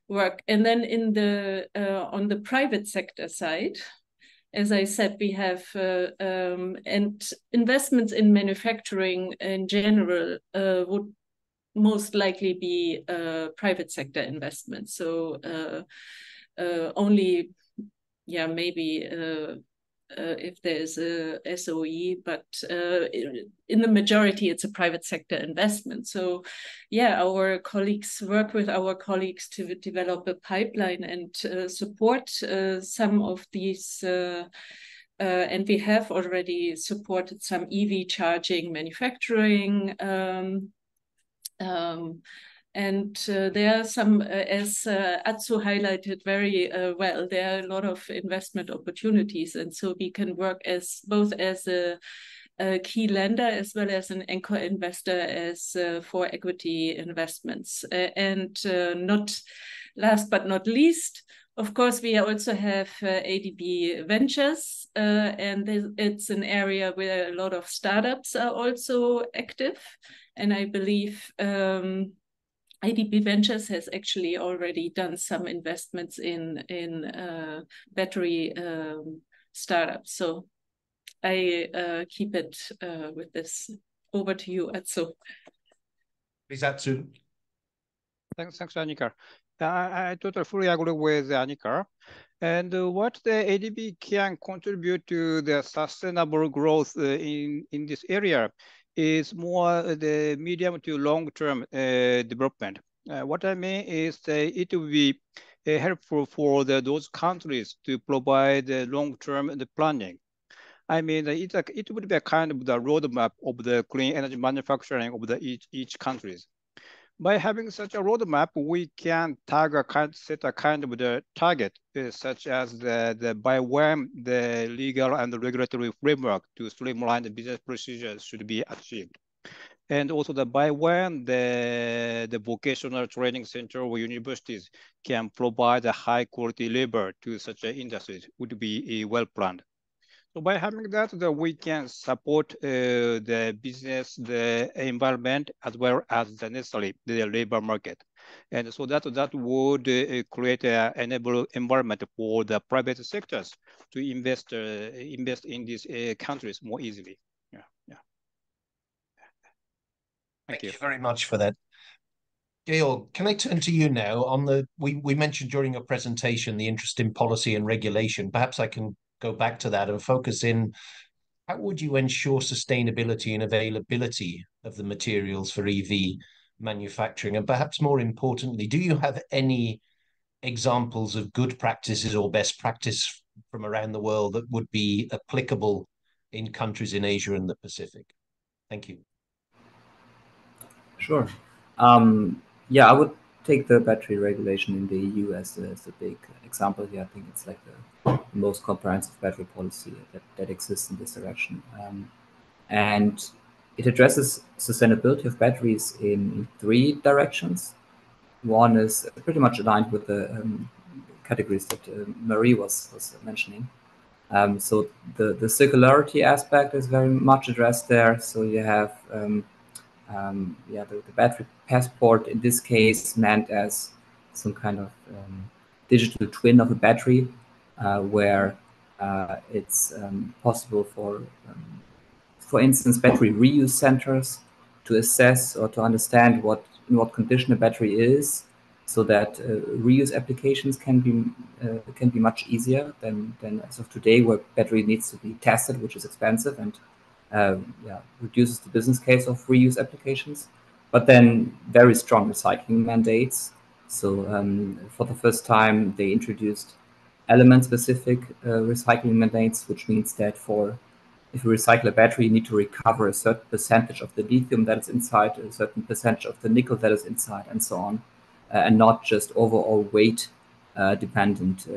work. And then in the on the private sector side, as I said, we have and investments in manufacturing in general would most likely be private sector investments. So only, yeah, maybe if there's a SOE, but in the majority, it's a private sector investment. So yeah, our colleagues work with our colleagues to develop a pipeline and support some of these, and we have already supported some EV charging manufacturing. And there are some, as Atsu highlighted very well, there are a lot of investment opportunities. And so we can work as both as a key lender as well as an anchor investor as for equity investments. And not last but not least, of course, we also have ADB Ventures, and it's an area where a lot of startups are also active. And I believe ADB Ventures has actually already done some investments in battery startups. So I keep it with this. Over to you, Atsu.
Please, Atsu.
Thanks, Annika. I totally fully agree with Annika. And what the ADB can contribute to the sustainable growth in this area is more the medium to long-term development. What I mean is that it will be helpful for those countries to provide long-term planning. I mean, it would be a kind of the roadmap of the clean energy manufacturing of each countries. By having such a roadmap, we can set a kind of the target, such as by when the legal and the regulatory framework to streamline the business procedures should be achieved. And also by when the vocational training center or universities can provide a high quality labor to such industries would be well planned. So by having that, we can support the business, the environment, as well as the necessarily the labor market. And so that would create an enable environment for the private sectors to invest in these countries more easily. Yeah.
Thank you very much for that. Georg, can I turn to you now? We mentioned during your presentation the interest in policy and regulation. Perhaps I can go back to that and focus in. How would you ensure sustainability and availability of the materials for EV manufacturing? And perhaps more importantly, do you have any examples of good practices or best practice from around the world that would be applicable in countries in Asia and the Pacific? Thank you.
Sure. Yeah, I would take the battery regulation in the EU as a big example here. I think it's like the most comprehensive battery policy that exists in this direction. And it addresses sustainability of batteries in three directions. One is pretty much aligned with the categories that Marie was mentioning. So the circularity aspect is very much addressed there. So you have the battery passport in this case meant as some kind of digital twin of a battery, where it's possible for instance, battery reuse centers to assess or to understand in what condition a battery is, so that reuse applications can be much easier than as of today, where battery needs to be tested, which is expensive and reduces the business case of reuse applications. But then very strong recycling mandates. So for the first time, they introduced element-specific recycling mandates, which means that if you recycle a battery, you need to recover a certain percentage of the lithium that is inside, a certain percentage of the nickel that is inside, and so on, and not just overall weight dependent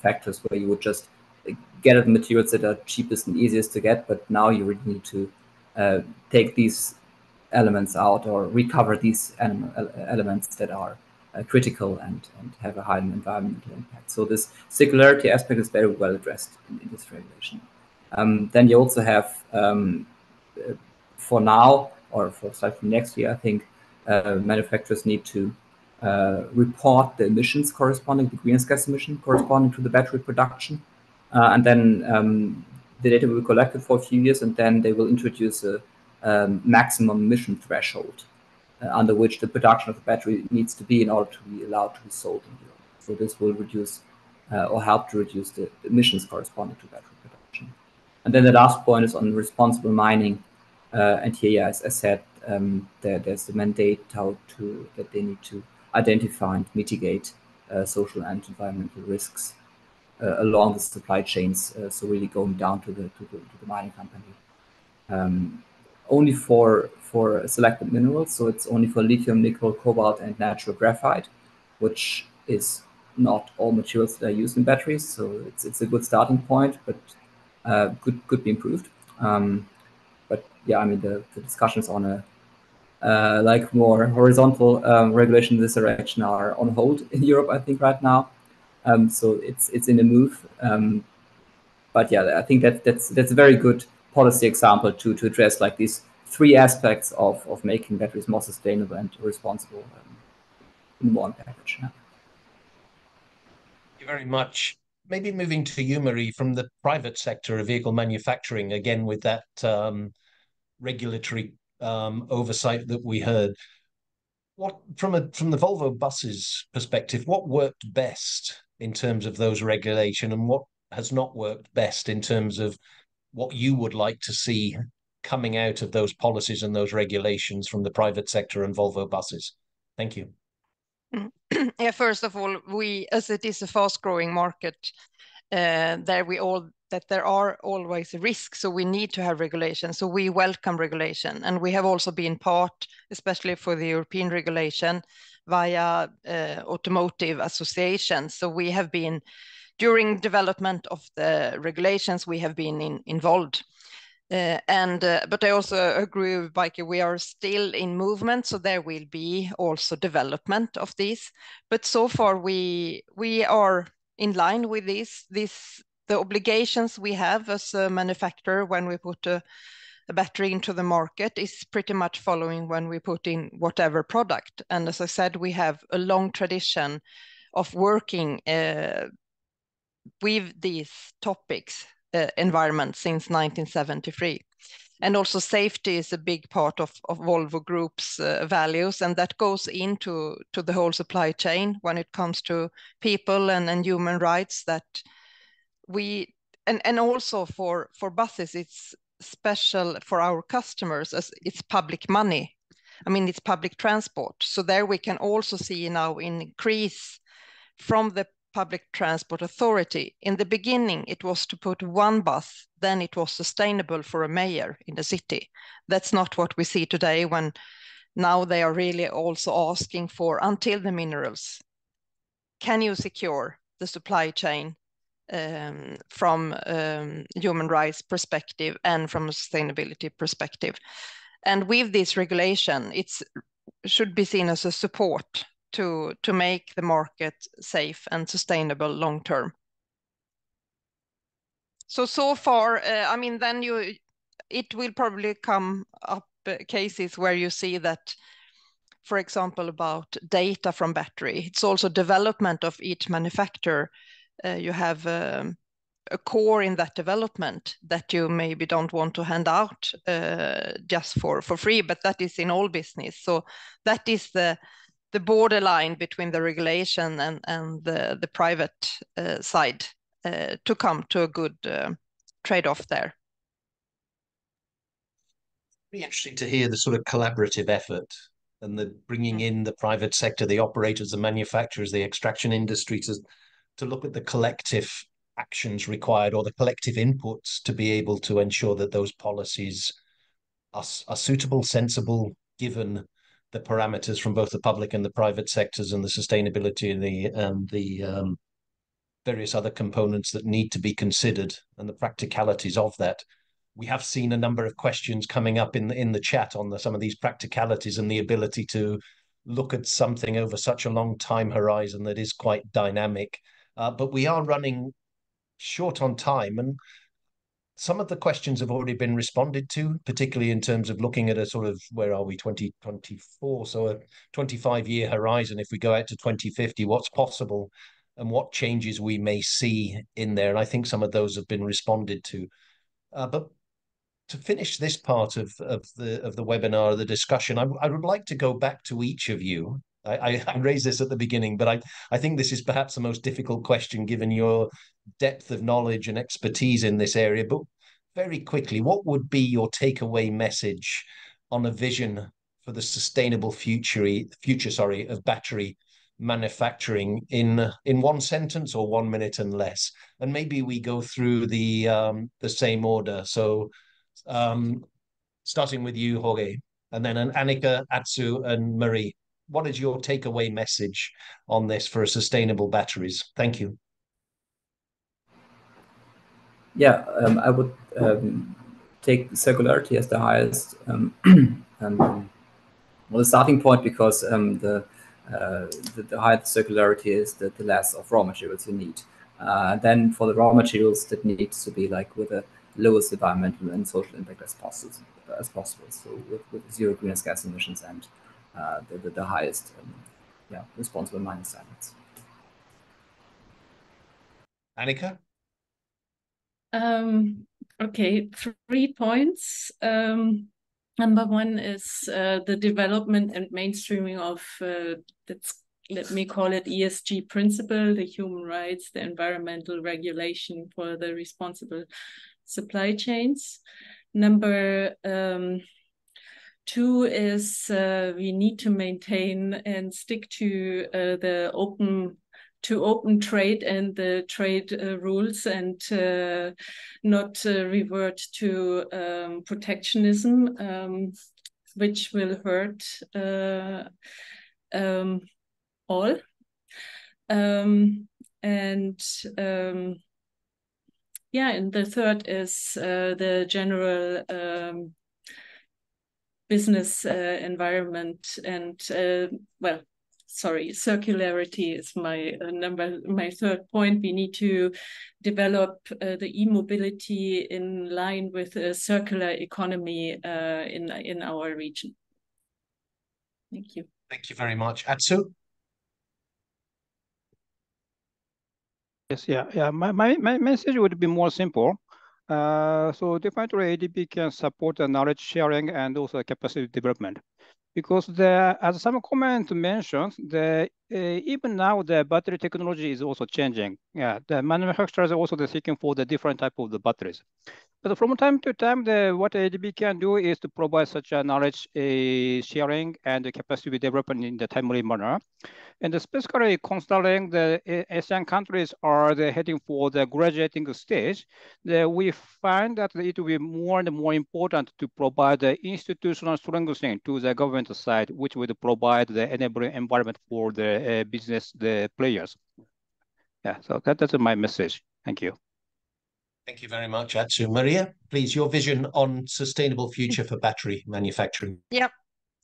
factors where you would just get at the materials that are cheapest and easiest to get, but now you really need to take these elements out or recover these elements that are critical and have a high environmental impact. So this circularity aspect is very well addressed in this regulation. Then you also have, for now, or for starting next year, I think manufacturers need to report the emissions corresponding, the greenhouse gas emission corresponding to the battery production. And then the data will be collected for a few years, and then they will introduce a maximum emission threshold under which the production of the battery needs to be in order to be allowed to be sold in Europe. So this will reduce or help to reduce the emissions corresponding to battery production. And then the last point is on responsible mining. And here, as I said, there's a mandate that they need to identify and mitigate social and environmental risks along the supply chains. So really going down to the mining company. Only for selected minerals, so it's only for lithium, nickel, cobalt, and natural graphite, which is not all materials that are used in batteries. So it's a good starting point, but could be improved. But yeah, I mean the discussions on a like more horizontal regulation in this direction are on hold in Europe, I think, right now. So it's in a move. But yeah, I think that's a very good policy example to address like these three aspects of making batteries more sustainable and responsible in one package. Yeah.
Thank you very much. maybe moving to you, Marie, from the private sector of vehicle manufacturing, again with that regulatory oversight that we heard. What from the Volvo buses perspective, what worked best in terms of those regulation, and what has not worked best in terms of what you would like to see coming out of those policies and those regulations from the private sector and Volvo buses? Thank you.
Yeah, first of all, as it is a fast-growing market, there are always risks, so we need to have regulation. So we welcome regulation, and we have also been part, especially for the European regulation, via automotive associations. So we have been, during development of the regulations, we have been involved. But I also agree with Baike, we are still in movement, so there will be also development of this. But so far we are in line with the obligations we have as a manufacturer when we put a battery into the market is pretty much following when we put in whatever product. And as I said, we have a long tradition of working with these topics, environment, since 1973. And also safety is a big part of Volvo Group's values, and that goes into the whole supply chain when it comes to people and human rights. That we and also for buses, it's special for our customers as it's public money. I mean, it's public transport. So there we can also see now an increase from the Public Transport Authority. In the beginning, it was to put one bus, then it was sustainable for a mayor in the city. That's not what we see today, when now they are really also asking for, until the minerals, can you secure the supply chain from human rights perspective and from a sustainability perspective? And with this regulation, it should be seen as a support to make the market safe and sustainable long term. So far, I mean, then it will probably come up cases where you see that, for example, about data from battery. It's also development of each manufacturer. You have a core in that development that you maybe don't want to hand out just for free, but that is in all business. So that is the borderline between the regulation and the private side to come to a good trade-off there.
Be interesting to hear the sort of collaborative effort and the bringing in the private sector, the operators, the manufacturers, the extraction industry to look at the collective actions required, or the collective inputs, to be able to ensure that those policies are suitable, sensible, given the parameters from both the public and the private sectors, and the sustainability and the various other components that need to be considered, and the practicalities of that. We have seen a number of questions coming up in the chat on some of these practicalities and the ability to look at something over such a long time horizon that is quite dynamic. But we are running short on time, and some of the questions have already been responded to, particularly in terms of looking at a sort of, where are we, 2024, so a 25-year horizon. If we go out to 2050, what's possible and what changes we may see in there. And I think some of those have been responded to. But to finish this part of the webinar, the discussion, I would like to go back to each of you. I raised this at the beginning, but I think this is perhaps the most difficult question given your depth of knowledge and expertise in this area. But very quickly, what would be your takeaway message on a vision for the sustainable future of battery manufacturing in one sentence or 1 minute and less? And maybe we go through the same order. So starting with you, Jorge, and then Annika, Atsu, and Marie. What is your takeaway message on this for sustainable batteries? Thank you.
Yeah, I would take circularity as the highest well, the starting point, because the higher the circularity is, the less of raw materials you need. Then for the raw materials, that needs to be like with the lowest environmental and social impact as possible. So with zero greenhouse gas emissions and the highest responsible mining standards.
Annika?
Okay, 3 points. Number one is the development and mainstreaming of, let me call it ESG principle, the human rights, the environmental regulation for the responsible supply chains. Number two is we need to maintain and stick to the open trade and the trade rules, and not revert to protectionism, which will hurt all. Yeah, and the third is the general business environment, and well, sorry, circularity is my third point. We need to develop the e-mobility in line with a circular economy in our region. Thank you.
Thank you very much. Atsu?
Yes, yeah. My message would be more simple. So definitely ADB can support the knowledge sharing and also capacity development. Because as some comment mentions, even now the battery technology is also changing. Yeah, the manufacturers are also seeking for the different type of the batteries. But from time to time, what ADB can do is to provide such a knowledge sharing and capacity development in the timely manner. And especially considering the Asian countries are heading for the graduating stage, we find that it will be more and more important to provide the institutional strengthening to the government side, which would provide the enabling environment for the business players. Yeah, so that's my message. Thank you.
Thank you very much, Atsu. Maria, please, your vision on sustainable future for battery manufacturing.
Yeah.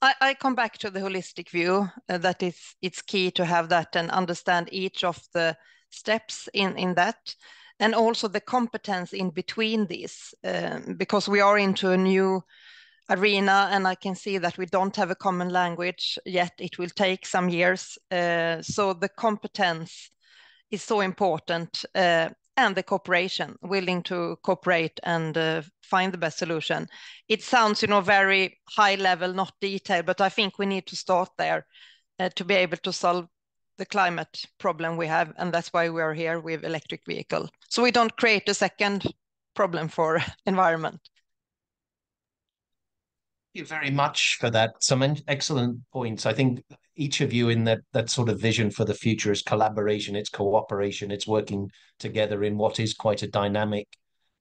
I come back to the holistic view, that it's key to have that and understand each of the steps in that, and also the competence in between these, because we are into a new arena, and I can see that we don't have a common language yet. It will take some years. So the competence is so important, and the cooperation, willing to cooperate and find the best solution. It sounds, very high level, not detailed, but I think we need to start there to be able to solve the climate problem we have, and that's why we are here with electric vehicle. So we don't create a second problem for environment.
Thank you very much for that. Some excellent points. I think each of you in that sort of vision for the future is collaboration, it's cooperation, it's working together in what is quite a dynamic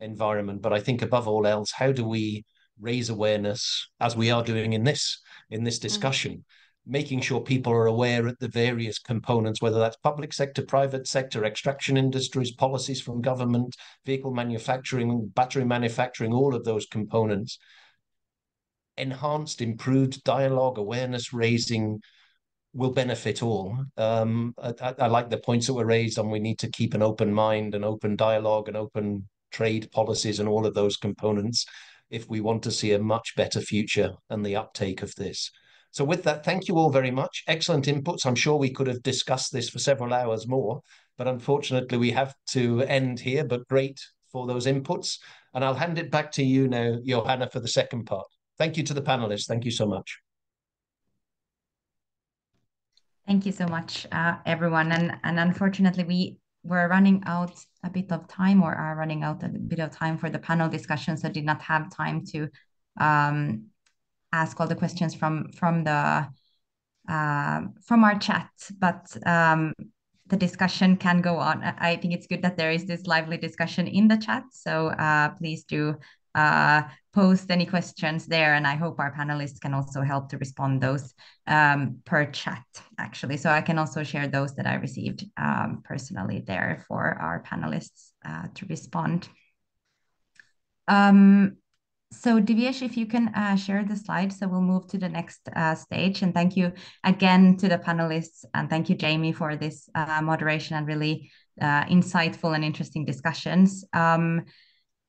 environment. But I think above all else, how do we raise awareness, as we are doing in this discussion, making sure people are aware of the various components, whether that's public sector, private sector, extraction industries, policies from government, vehicle manufacturing, battery manufacturing, all of those components. Enhanced, improved dialogue, awareness raising will benefit all. I like the points that were raised on we need to keep an open mind, an open dialogue, and open trade policies and all of those components if we want to see a much better future and the uptake of this. So with that, thank you all very much. Excellent inputs. I'm sure we could have discussed this for several hours more, but unfortunately we have to end here, but great for those inputs. And I'll hand it back to you now, Johanna, for the second part. Thank you to the panelists. Thank you so much.
Thank you so much, everyone. And unfortunately, we were running out a bit of time, or are running out a bit of time for the panel discussion, so did not have time to ask all the questions from our chat. But the discussion can go on. I think it's good that there is this lively discussion in the chat. So please do post any questions there, and I hope our panelists can also help to respond those per chat, actually. So I can also share those that I received personally there for our panelists to respond. So Divyesh, if you can share the slide, so we'll move to the next stage. And thank you again to the panelists, and thank you, Jamie, for this moderation and really insightful and interesting discussions.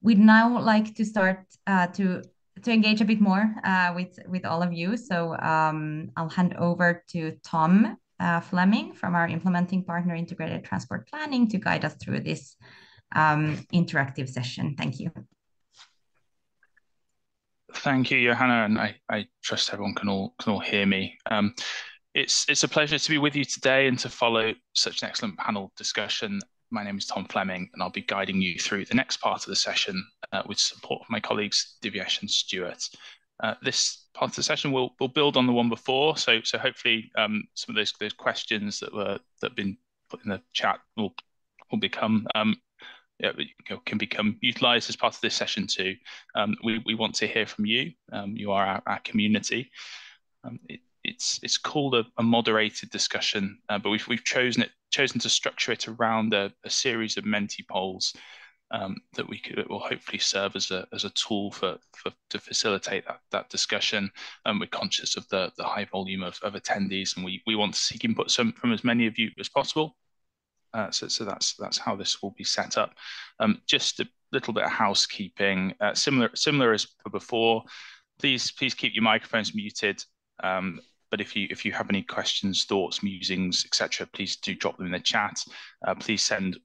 We'd now like to start to engage a bit more with all of you. So I'll hand over to Tom Fleming from our implementing partner Integrated Transport Planning to guide us through this interactive session. Thank you.
Thank you, Johanna, and I trust everyone can all hear me. It's a pleasure to be with you today and to follow such an excellent panel discussion. My name is Tom Fleming, and I'll be guiding you through the next part of the session with support from my colleagues Divyesh and Stuart. This part of the session will build on the one before, so hopefully some of those questions that have been put in the chat will become can become utilised as part of this session too. We want to hear from you. You are our community. It's called a moderated discussion, but we've chosen to structure it around a series of Menti polls that will hopefully serve as a tool to facilitate that discussion. We're conscious of the high volume of attendees, and we want to seek input from as many of you as possible. So that's how this will be set up. Just a little bit of housekeeping, similar as before. Please keep your microphones muted. But if you have any questions, thoughts, musings, etc., please do drop them in the chat. Please send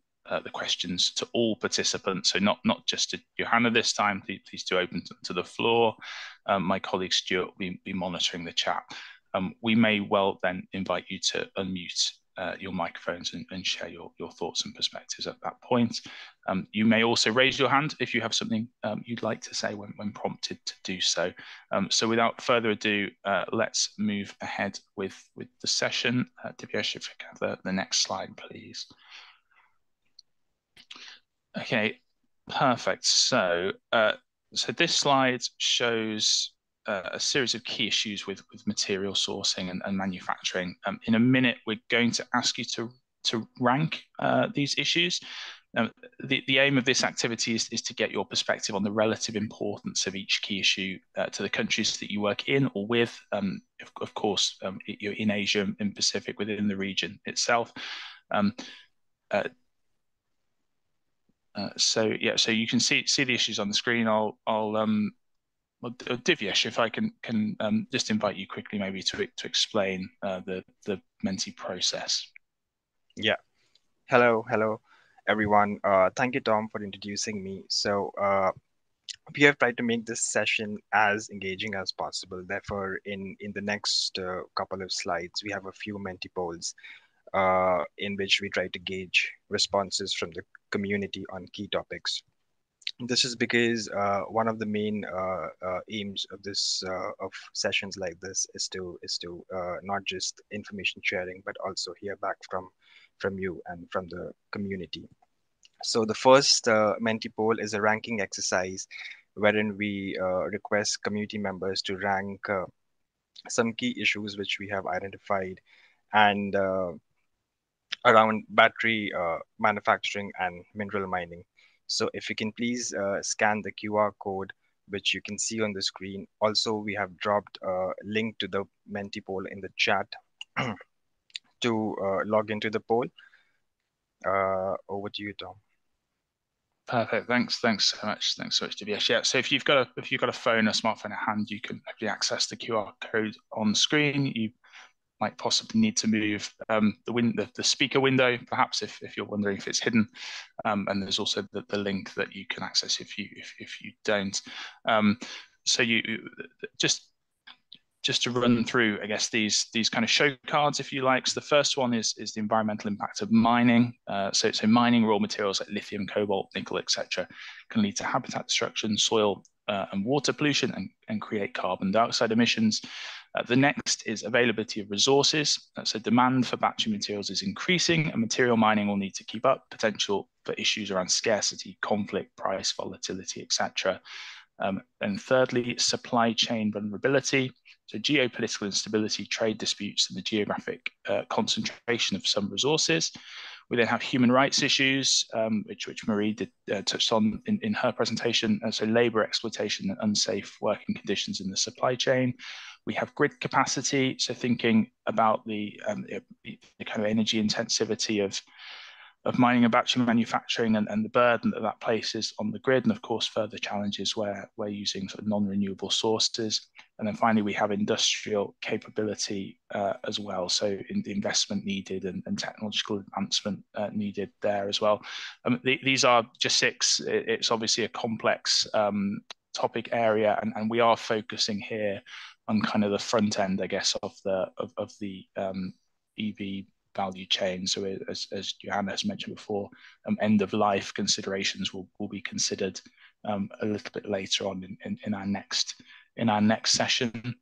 the questions to all participants, so not just to Johanna this time. Please do open to the floor. My colleague Stuart will be monitoring the chat. We may well then invite you to unmute your microphones and share your thoughts and perspectives at that point. You may also raise your hand if you have something you'd like to say when prompted to do so. So without further ado, let's move ahead with the session. Divyesh, if you can have the next slide, please. Okay, perfect. So this slide shows a series of key issues with material sourcing and manufacturing. In a minute, we're going to ask you to rank these issues. The aim of this activity is to get your perspective on the relative importance of each key issue to the countries that you work in or with. Of course, you're in Asia and Pacific within the region itself. So you can see the issues on the screen. Well, Divyesh, if I can just invite you quickly maybe to explain the Menti process.
Yeah. Hello, everyone. Thank you, Tom, for introducing me. So we have tried to make this session as engaging as possible. Therefore, in the next couple of slides, we have a few Menti polls in which we try to gauge responses from the community on key topics. This is because one of the main aims of this of sessions like this is to not just information sharing, but also hear back from you and from the community. So the first Menti poll is a ranking exercise wherein we request community members to rank some key issues which we have identified and around battery manufacturing and mineral mining. So if you can please scan the QR code, which you can see on the screen. Also, we have dropped a link to the Menti poll in the chat to log into the poll. Over to you, Tom.
Perfect. Thanks so much, Divyesh. Yeah. So if you've got a phone, a smartphone at hand, you can hopefully access the QR code on screen. You might possibly need to move the speaker window, perhaps if you're wondering if it's hidden. And there's also the link that you can access if you don't. So you just to run through, I guess, these kind of show cards, if you like. So the first one is the environmental impact of mining. So mining raw materials like lithium, cobalt, nickel, etc., can lead to habitat destruction, soil and water pollution, and create carbon dioxide emissions. The next is availability of resources. So demand for battery materials is increasing, and material mining will need to keep up. Potential for issues around scarcity, conflict, price volatility, etc. And thirdly, supply chain vulnerability. So geopolitical instability, trade disputes, and the geographic concentration of some resources. We then have human rights issues, which Marie touched on in her presentation. So labor exploitation and unsafe working conditions in the supply chain. We have grid capacity, so thinking about the kind of energy intensivity of mining and battery manufacturing and the burden that places on the grid, and of course further challenges where we're using sort of non-renewable sources. And then finally, we have industrial capability as well. So in the investment needed and technological advancement needed there as well. These are just 6. It's obviously a complex topic area, and we are focusing here on kind of the front end, I guess, of the EV value chain. So as Johanna has mentioned before, end of life considerations will be considered a little bit later on in our next session.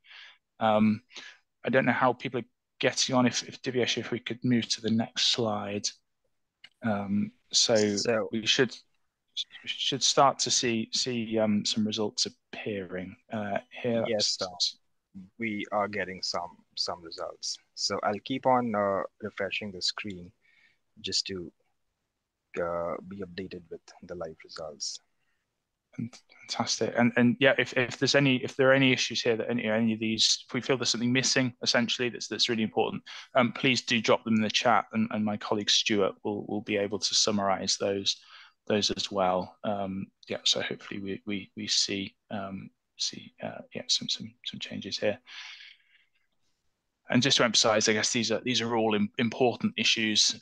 I don't know how people are getting on. If Divyesh, if we could move to the next slide. So we should start to see some results appearing here.
Yes, we are getting some results. So I'll keep on refreshing the screen just to be updated with the live results.
Fantastic. And yeah, if there are any issues here that any of these, if we feel there's something missing, essentially that's really important, please do drop them in the chat, and my colleague Stuart will be able to summarize those as well. Yeah, so hopefully we see some changes here. And just to emphasize, I guess these are all important issues.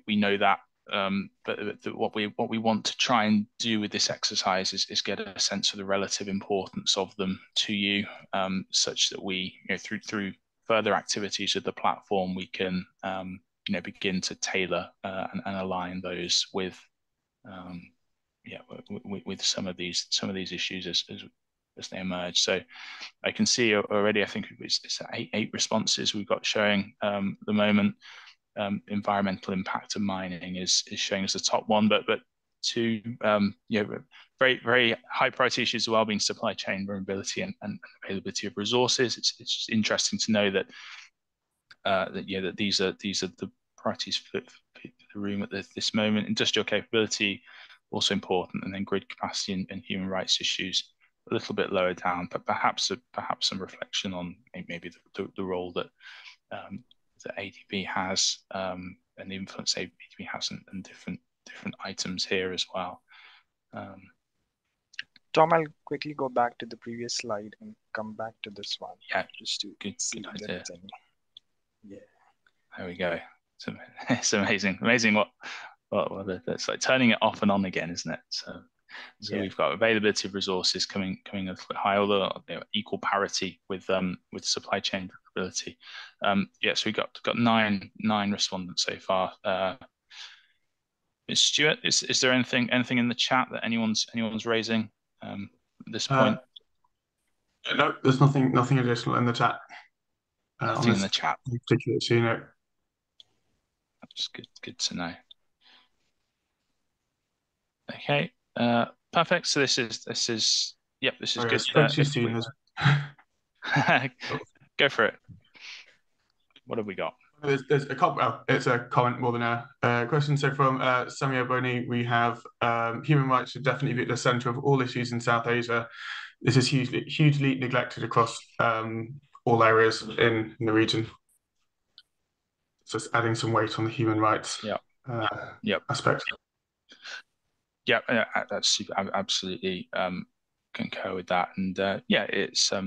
We know that. But what we want to try and do with this exercise is get a sense of the relative importance of them to you, such that we, through further activities of the platform, we can begin to tailor and align those with some of these issues as they emerge. So I can see already, I think it's 8 responses we've got showing at the moment. Environmental impact of mining is showing as the top one, but 2 very, very high priority issues as well, being supply chain vulnerability and availability of resources. It's just interesting to know that that these are the priorities for the room at this moment. Industrial capability also important, and then grid capacity and human rights issues a little bit lower down, but perhaps some reflection on maybe the role that ADB has and the influence ADB has and different items here as well.
Tom, I'll quickly go back to the previous slide and come back to this one.
Yeah,
just to see
good
if
idea.
there's any. Yeah,
there we go. It's amazing what it's like turning it off and on again, isn't it? So we've got availability of resources coming a little bit higher, although equal parity with supply chain ability. So we got 9 respondents so far. Stuart, is there anything in the chat that anyone's raising at this point?
No, there's nothing additional in the chat.
Nothing in the chat.
Particularly, so
That's good to know. Okay, perfect. So this is good. Go for it. What have we got?
There's a couple. Well, it's a comment more than a question. So from Samia Boni, we have human rights should definitely be at the centre of all issues in South Asia. This is hugely neglected across all areas in the region. Just adding some weight on the human rights aspect.
Yeah, that's super. I absolutely concur with that. And it's as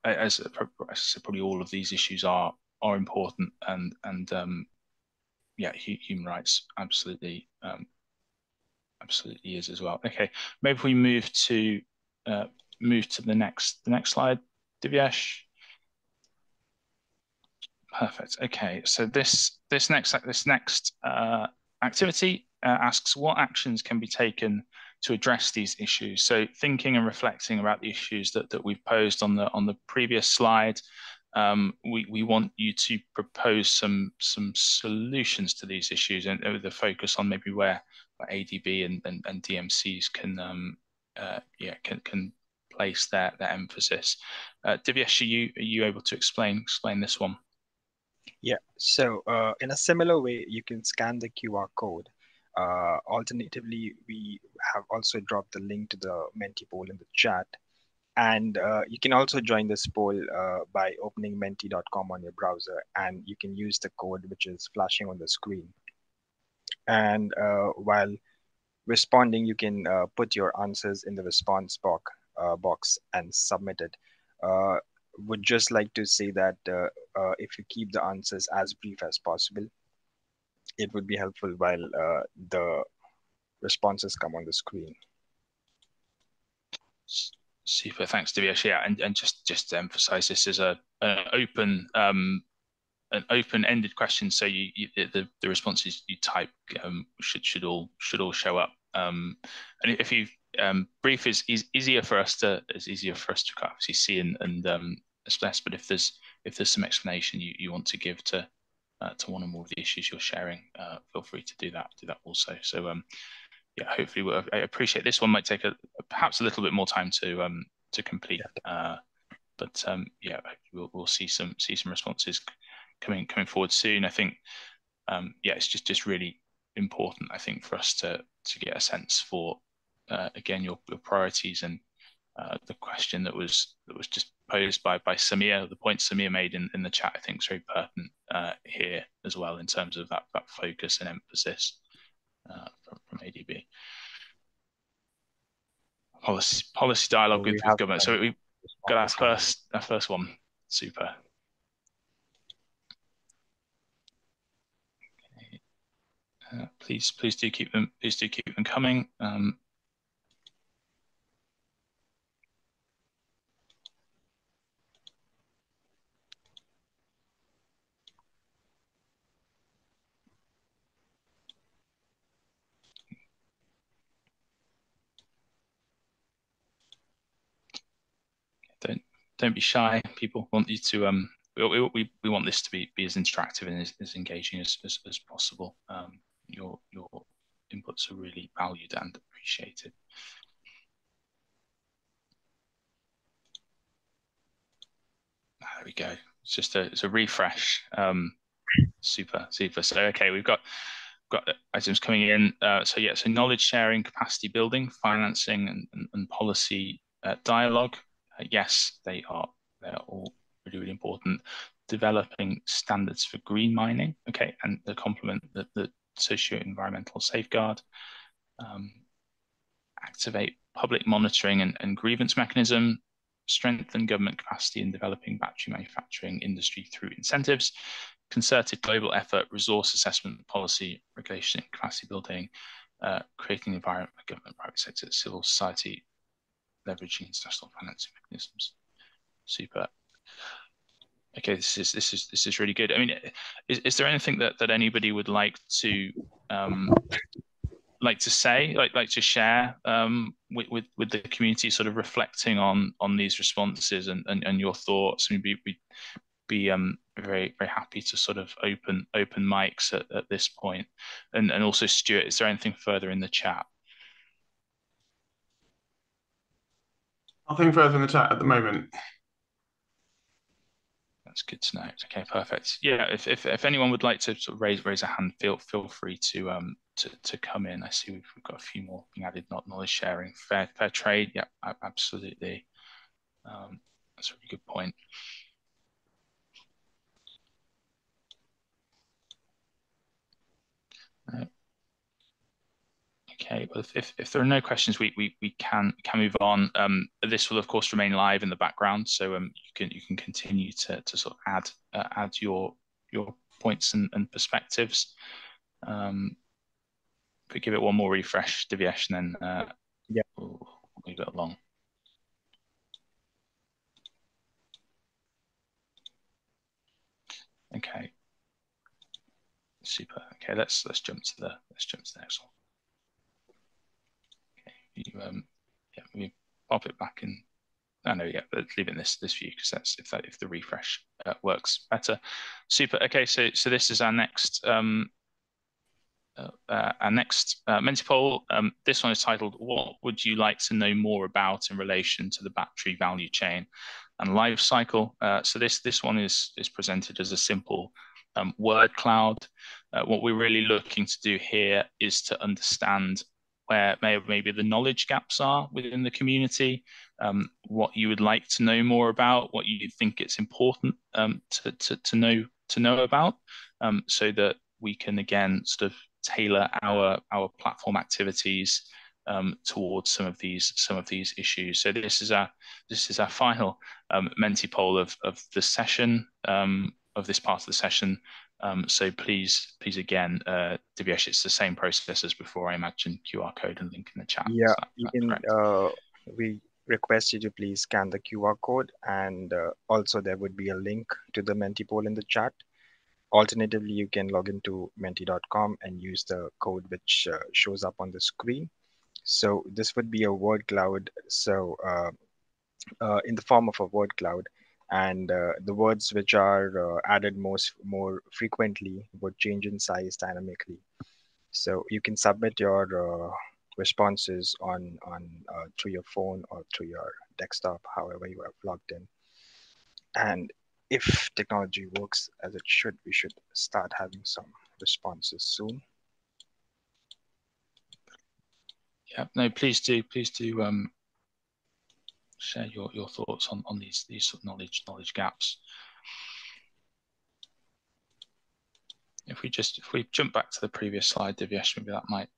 I said, probably all of these issues are important, and human rights absolutely is as well. Okay, maybe if we move to the next slide, Divyesh. Perfect. Okay, so this next activity asks what actions can be taken to address these issues. So thinking and reflecting about the issues that we've posed on the previous slide, we want you to propose some solutions to these issues, and with a focus on maybe where ADB and DMCs can place their emphasis. Divyesh, are you able to explain this one?
Yeah, so in a similar way, you can scan the QR code. Alternatively, we have also dropped the link to the Menti poll in the chat. And you can also join this poll by opening menti.com on your browser, and you can use the code which is flashing on the screen. And while responding, you can put your answers in the response box and submit it. would just like to say that if you keep the answers as brief as possible, it would be helpful while the responses come on the screen.
Super, thanks, Divyesh. Yeah, and just to emphasize, this is an open-ended question, so the responses you type should all show up. And if you brief is easier for us to obviously see and assess, but if there's some explanation you want to give to one or more of the issues you're sharing, feel free to do that also. So yeah, hopefully I appreciate this one might take perhaps a little bit more time to complete, but yeah, we'll see some responses coming forward soon. I think yeah, it's just really important, I think, for us to get a sense for again your priorities and the question that was just posed by Samir. The point Samir made in the chat, I think, is very pertinent here as well, in terms of that focus and emphasis from ADB. Policy dialogue with government. So we've got our first one. Super. Please do keep them coming. Don't be shy. People want you to we want this to be as interactive and as engaging as possible. Your inputs are really valued and appreciated. There we go. It's a refresh. Super. So okay, we've got items coming in. So yeah, so knowledge sharing, capacity building, financing, and policy dialogue. Yes, they're all really important. Developing standards for green mining. Okay, and the complement the socio-environmental safeguard. Activate public monitoring and grievance mechanism. Strengthen government capacity in developing battery manufacturing industry through incentives. Concerted global effort, resource assessment, policy, regulation, capacity building, creating an environment for government, private sector, civil society, leveraging international financing mechanisms. Super. Okay, this is really good. I mean, is there anything that anybody would like to say, like to share with the community, sort of reflecting on these responses and your thoughts? I mean, we'd be very happy to sort of open mics at this point. And also, Stuart, is there anything further in the chat?
Nothing further in the chat at the moment.
That's good to know. Okay, perfect. Yeah, if anyone would like to sort of raise a hand, feel free to come in. I see we've got a few more being added. Not knowledge sharing, fair trade. Yeah, absolutely. That's a really good point. Okay, well, if there are no questions, we can move on. This will of course remain live in the background, so you can continue to sort of add your points and perspectives. If we give it one more refresh, Divyesh, and then
yeah,
we'll move it along. Okay. Super. Okay, let's jump to the next one. Okay, yeah, we pop it back in. Oh no, yeah, but leave it in this view, because that's if the refresh works better. Super. Okay, so this is our next Mentipoll. This one is titled, "What would you like to know more about in relation to the battery value chain and life cycle?" So this one is presented as a simple word cloud. What we're really looking to do here is to understand where maybe the knowledge gaps are within the community, what you would like to know more about, what you think it's important to know about, so that we can again sort of tailor our platform activities towards some of these issues. So this is our final Menti poll of the session, of this part of the session. So please again, Divyesh, it's the same process as before, I imagine. QR code and link in the chat.
Yeah,
Is that
you can.
correct?
We request you to please scan the QR code, and also there would be a link to the Menti poll in the chat. Alternatively, you can log into menti.com and use the code which shows up on the screen. So this would be a word cloud. So in the form of a word cloud, and the words which are added more frequently would change in size dynamically. So you can submit your responses on through your phone or through your desktop, however you have logged in. And if technology works as it should, we should start having some responses soon.
Yeah, no, please do share your thoughts on these sort of knowledge gaps. If we jump back to the previous slide, Divyesh, maybe that might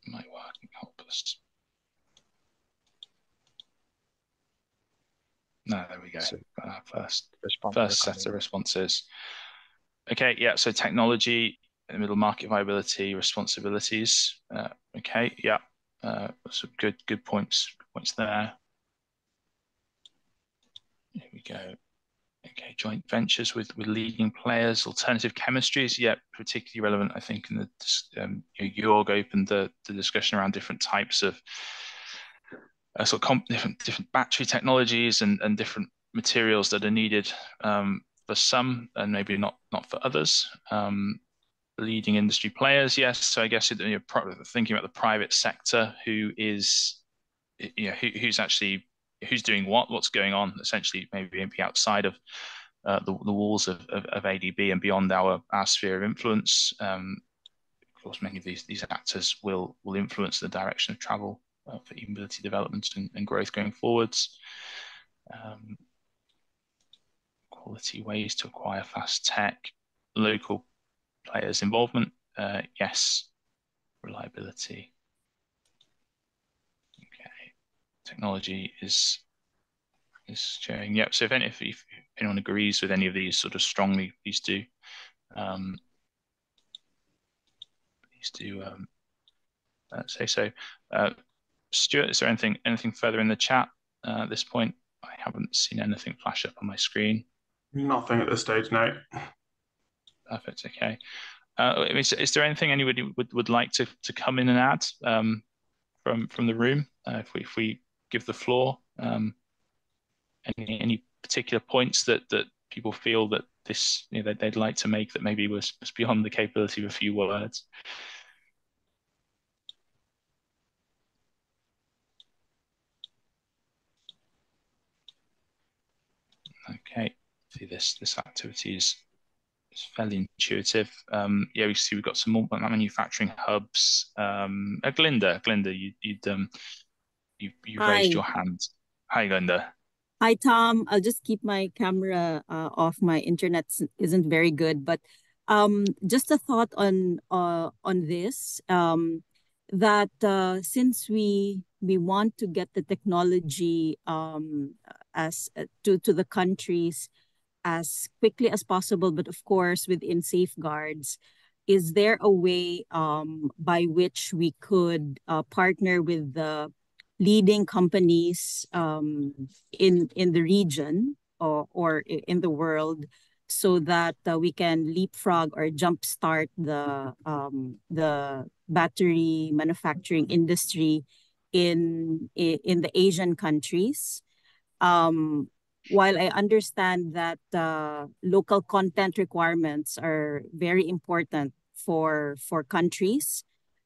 work and help us. No, there we go.
So
First set of responses. Okay, yeah. So technology in the middle, market viability, responsibilities. Okay, yeah. Some good points there. Here we go. Okay, joint ventures with leading players, alternative chemistries, yeah, particularly relevant, I think, in the Georg opened the discussion around different types of different battery technologies and different materials that are needed for some and maybe not for others. Leading industry players, yes. So I guess thinking about the private sector, who's doing what's going on, essentially maybe outside of the walls of ADB and beyond our sphere of influence. Of course, many of these actors will influence the direction of travel for e-mobility development and growth going forwards. Quality ways to acquire fast tech, local players' involvement, yes. Reliability. Okay. Technology is sharing. Yep. So if anyone agrees with any of these sort of strongly, please do. Say so. Stuart, is there anything further in the chat at this point? I haven't seen anything flash up on my screen.
Nothing at this stage, no.
Perfect. Okay. Is there anything anybody would like to come in and add from the room? If we give the floor, any particular points that people feel that this that they'd like to make that maybe was beyond the capability of a few words. Okay, see this activity is fairly intuitive. Yeah, we see we've got some more manufacturing hubs. Glinda, you raised your hand. Hi, Glinda.
Hi, Tom. I'll just keep my camera off. My internet isn't very good, but just a thought on this. That since we want to get the technology as to the countries as quickly as possible, but of course within safeguards, is there a way by which we could partner with the leading companies in the region or in the world, so that we can leapfrog or jumpstart the battery manufacturing industry in the Asian countries? While I understand that local content requirements are very important for countries,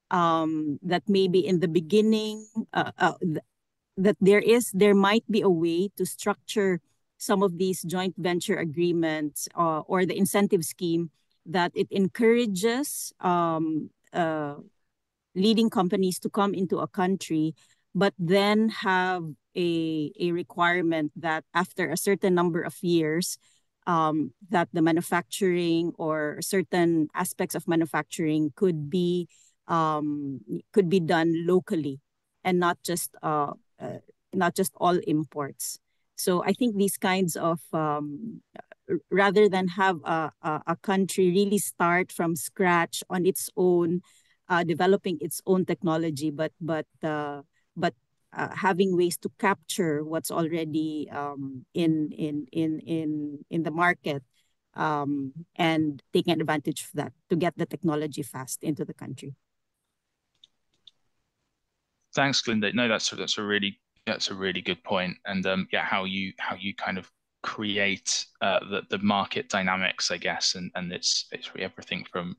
that maybe in the beginning that there might be a way to structure some of these joint venture agreements or the incentive scheme that it encourages leading companies to come into a country, but then have a requirement that after a certain number of years, that the manufacturing or certain aspects of manufacturing could be could be done locally and not just all imports. So I think these kinds of rather than have a country really start from scratch on its own, developing its own technology, but having ways to capture what's already in the market, and taking advantage of that to get the technology fast into the country.
Thanks, Glinda. No, that's a really good point. And yeah, how you kind of create the market dynamics, I guess, and it's really everything from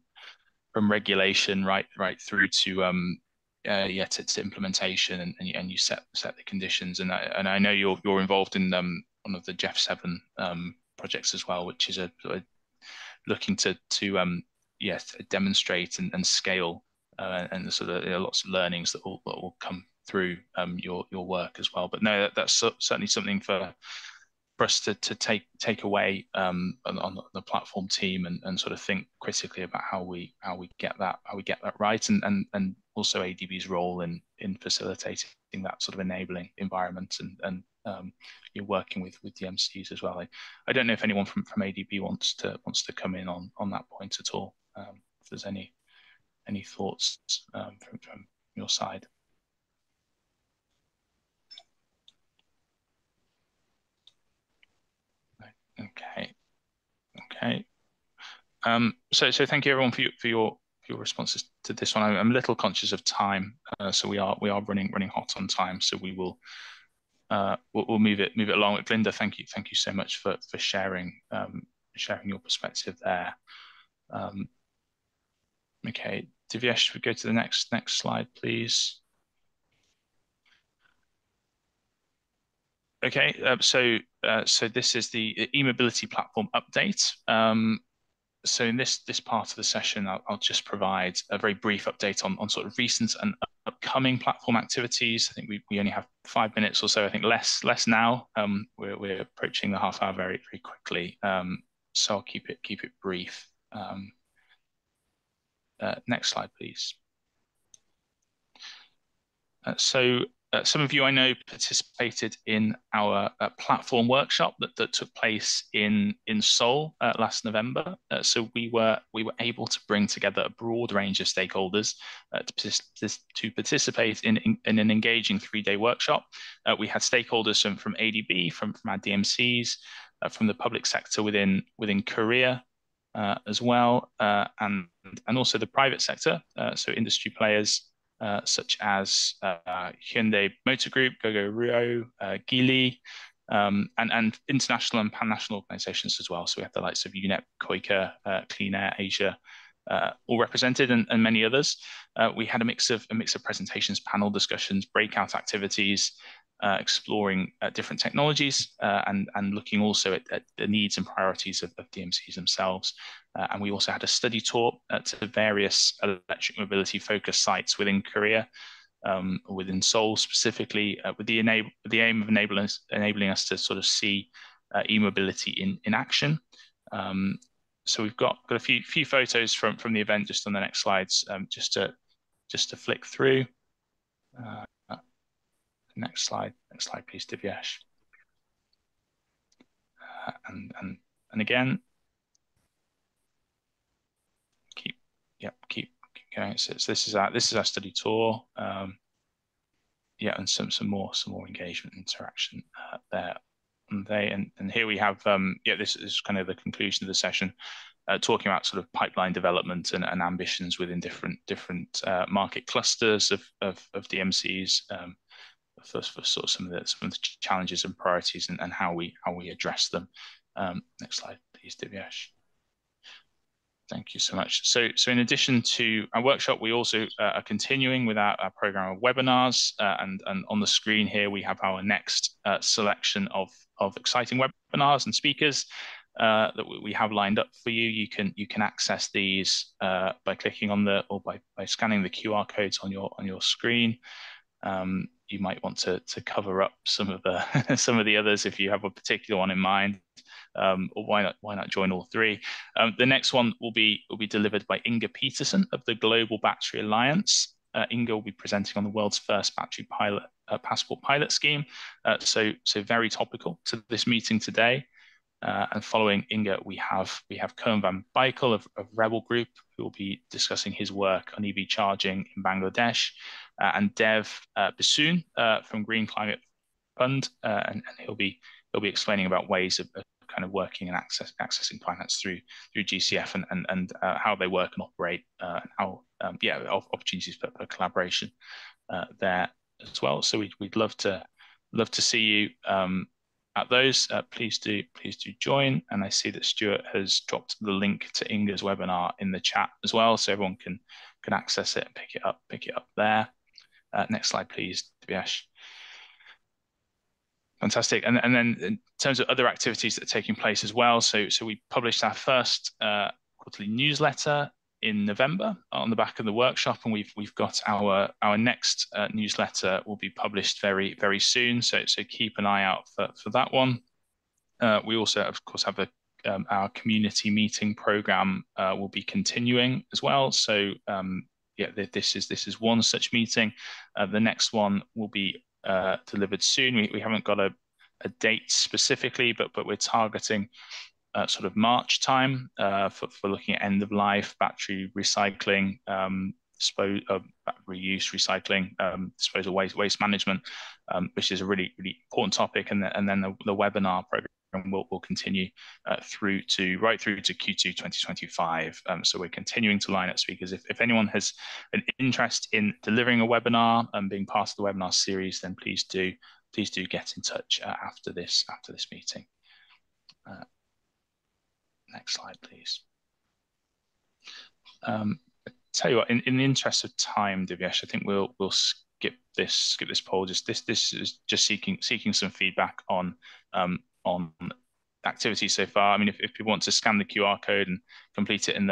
regulation right through to yeah, to implementation, and you set the conditions. And I know you're involved in one of the Jeff7 projects as well, which is looking to yeah, demonstrate and scale and sort of lots of learnings that will come through your work as well. But no, that's certainly something for us to take away on the platform team, and sort of think critically about how we get that right, and also ADB's role in facilitating that sort of enabling environment, and you're working with the MCs as well. I don't know if anyone from ADB wants to come in on that point at all. If there's any thoughts from your side. Okay. So thank you everyone for your responses to this one. I'm a little conscious of time, so we are running hot on time. So we will we'll move it along. Glinda, thank you so much for sharing your perspective there. Okay, Divyesh, we go to the next slide, please. Okay, so this is the e-mobility platform update. So in this part of the session, I'll just provide a very brief update on sort of recent and upcoming platform activities. I think we only have 5 minutes or so. I think less now. We're approaching the half hour very quickly. So I'll keep it brief. Next slide, please. So some of you I know participated in our platform workshop that took place in Seoul last November. So we were able to bring together a broad range of stakeholders to participate in an engaging 3-day workshop. We had stakeholders from ADB, from our DMCs, from the public sector within Korea as well, and also the private sector, so industry players such as Hyundai Motor Group, Gogoro, Geely, and international and pan-national organizations as well. So we have the likes of UNEP, Koika, Clean Air Asia, all represented, and many others. We had a mix of presentations, panel discussions, breakout activities, exploring different technologies, and looking also at the needs and priorities of DMCs themselves. And we also had a study tour to various electric mobility focused sites within Korea, within Seoul specifically, with the aim of enabling us to sort of see e-mobility in action. So we've got a few photos from the event just on the next slides, just to flick through. Next slide, please, Divyesh. And again, keep going. So this is our study tour. Yeah, and some more engagement interaction there. And here we have yeah, this is kind of the conclusion of the session, talking about sort of pipeline development and ambitions within different market clusters of DMCs. For sort of some of the challenges and priorities, and how we address them. Next slide, please, Divyesh. Thank you so much. So in addition to our workshop, we also are continuing with our program of webinars, and on the screen here we have our next selection of exciting webinars and speakers that we have lined up for you. You can access these by clicking on or by scanning the QR codes on your screen. You might want to cover up some of the others if you have a particular one in mind. or why not join all three? The next one will be delivered by Inga Peterson of the Global Battery Alliance. Inga will be presenting on the world's first battery passport pilot scheme. So very topical to this meeting today. And following Inga, we have Karan van Bijkel of Rebel Group, who will be discussing his work on EV charging in Bangladesh, and Dev Bisoon from Green Climate Fund, and he'll be explaining about ways of kind of working and accessing finance through GCF and how they work and operate, and how opportunities for collaboration there as well. So we'd love to see you at those. Please do join. And I see that Stuart has dropped the link to Inga's webinar in the chat as well, so everyone can access it and pick it up there. Next slide, please, Divyesh. Fantastic. And then in terms of other activities that are taking place as well, so we published our first quarterly newsletter in November on the back of the workshop, and we've got our next newsletter will be published very, very soon. So keep an eye out for that one. We also, of course, have our community meeting program will be continuing as well. So this is one such meeting. The next one will be delivered soon. We haven't got a date specifically, but we're targeting sort of March time for looking at end of life, battery recycling, reuse, recycling, disposal waste management, which is a really, really important topic. And then the webinar program will continue right through to Q2 2025. So we're continuing to line up speakers. If anyone has an interest in delivering a webinar and being part of the webinar series, then please do get in touch after this meeting. Next slide, please. Tell you what, in the interest of time, Divyesh, I think we'll skip this poll. This is just seeking some feedback on activities so far. I mean, if people want to scan the QR code and complete it in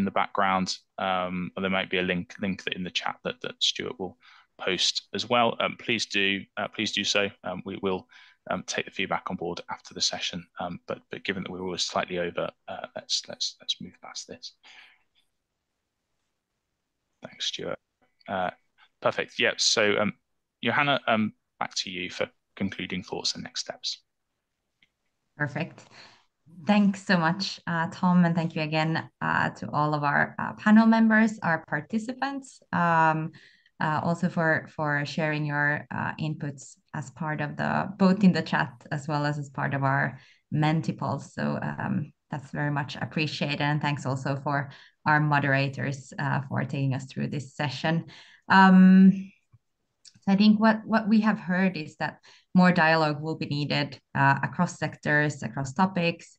the background, or there might be a link in the chat that Stuart will post as well. Please do so. We will take the feedback on board after the session. But given that we were slightly over, let's move past this. Thanks, Stuart. Perfect. Yeah. So Johanna, back to you for concluding thoughts and next steps.
Perfect. Thanks so much, Tom, and thank you again to all of our panel members, our participants, also for sharing your inputs as part of both in the chat as well as part of our Mentipulse. So that's very much appreciated, and thanks also for our moderators for taking us through this session. I think what we have heard is that more dialogue will be needed across sectors, across topics.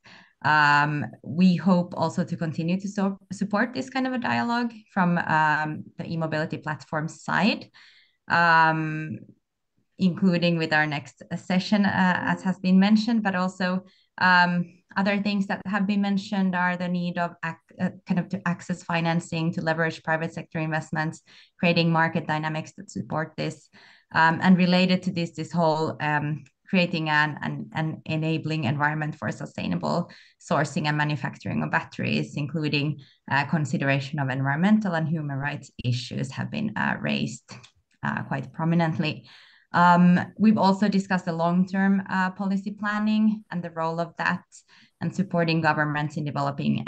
We hope also to continue to support this kind of a dialogue from the e-mobility platform side, including with our next session, as has been mentioned, but also other things that have been mentioned are the need of to access financing, to leverage private sector investments, creating market dynamics that support this, and related to this whole creating an enabling environment for sustainable sourcing and manufacturing of batteries, including consideration of environmental and human rights issues, have been raised quite prominently. We've also discussed the long-term policy planning and the role of that, and supporting governments in developing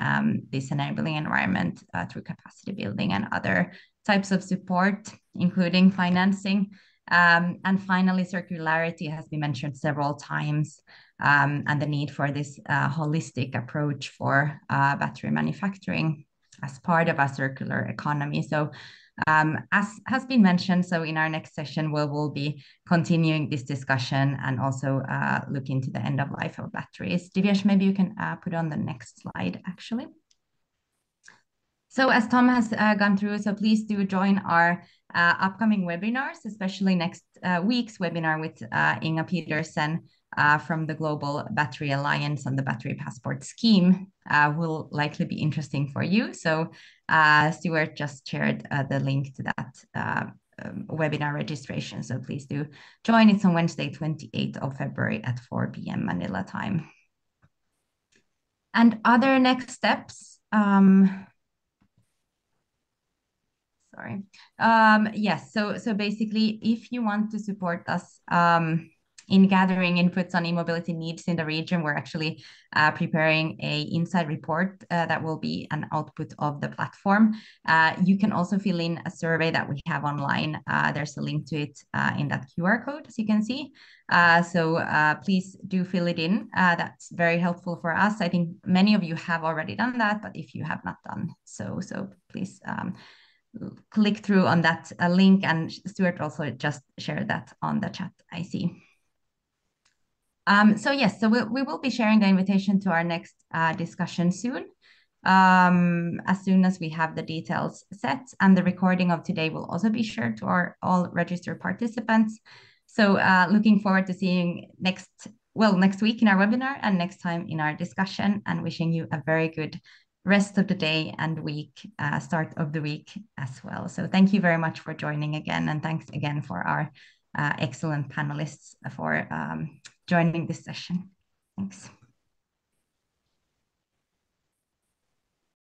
this enabling environment through capacity building and other types of support, including financing. And finally, circularity has been mentioned several times, and the need for this holistic approach for battery manufacturing as part of a circular economy. So as has been mentioned, so in our next session, we'll be continuing this discussion and also look into the end of life of batteries. Divyesh, maybe you can put on the next slide, actually. So as Tom has gone through, so please do join our upcoming webinars, especially next week's webinar with Inga Peterson from the Global Battery Alliance on the Battery Passport Scheme will likely be interesting for you. So Stuart just shared the link to that webinar registration. So please do join. It's on Wednesday, 28th of February at 4 p.m. Manila time. And other next steps, sorry. Yes, so basically, if you want to support us in gathering inputs on e-mobility needs in the region, we're actually preparing a inside report that will be an output of the platform. You can also fill in a survey that we have online. There's a link to it in that QR code, as you can see. So please do fill it in. That's very helpful for us. I think many of you have already done that, but if you have not done so please click through on that link, and Stuart also just shared that on the chat, I see. So yes, so we will be sharing the invitation to our next discussion soon. As soon as we have the details set, and the recording of today will also be shared to all registered participants. So looking forward to seeing next week in our webinar and next time in our discussion, and wishing you a very good rest of the day and week, start of the week as well. So thank you very much for joining again, and thanks again for our excellent panelists for joining this session. Thanks.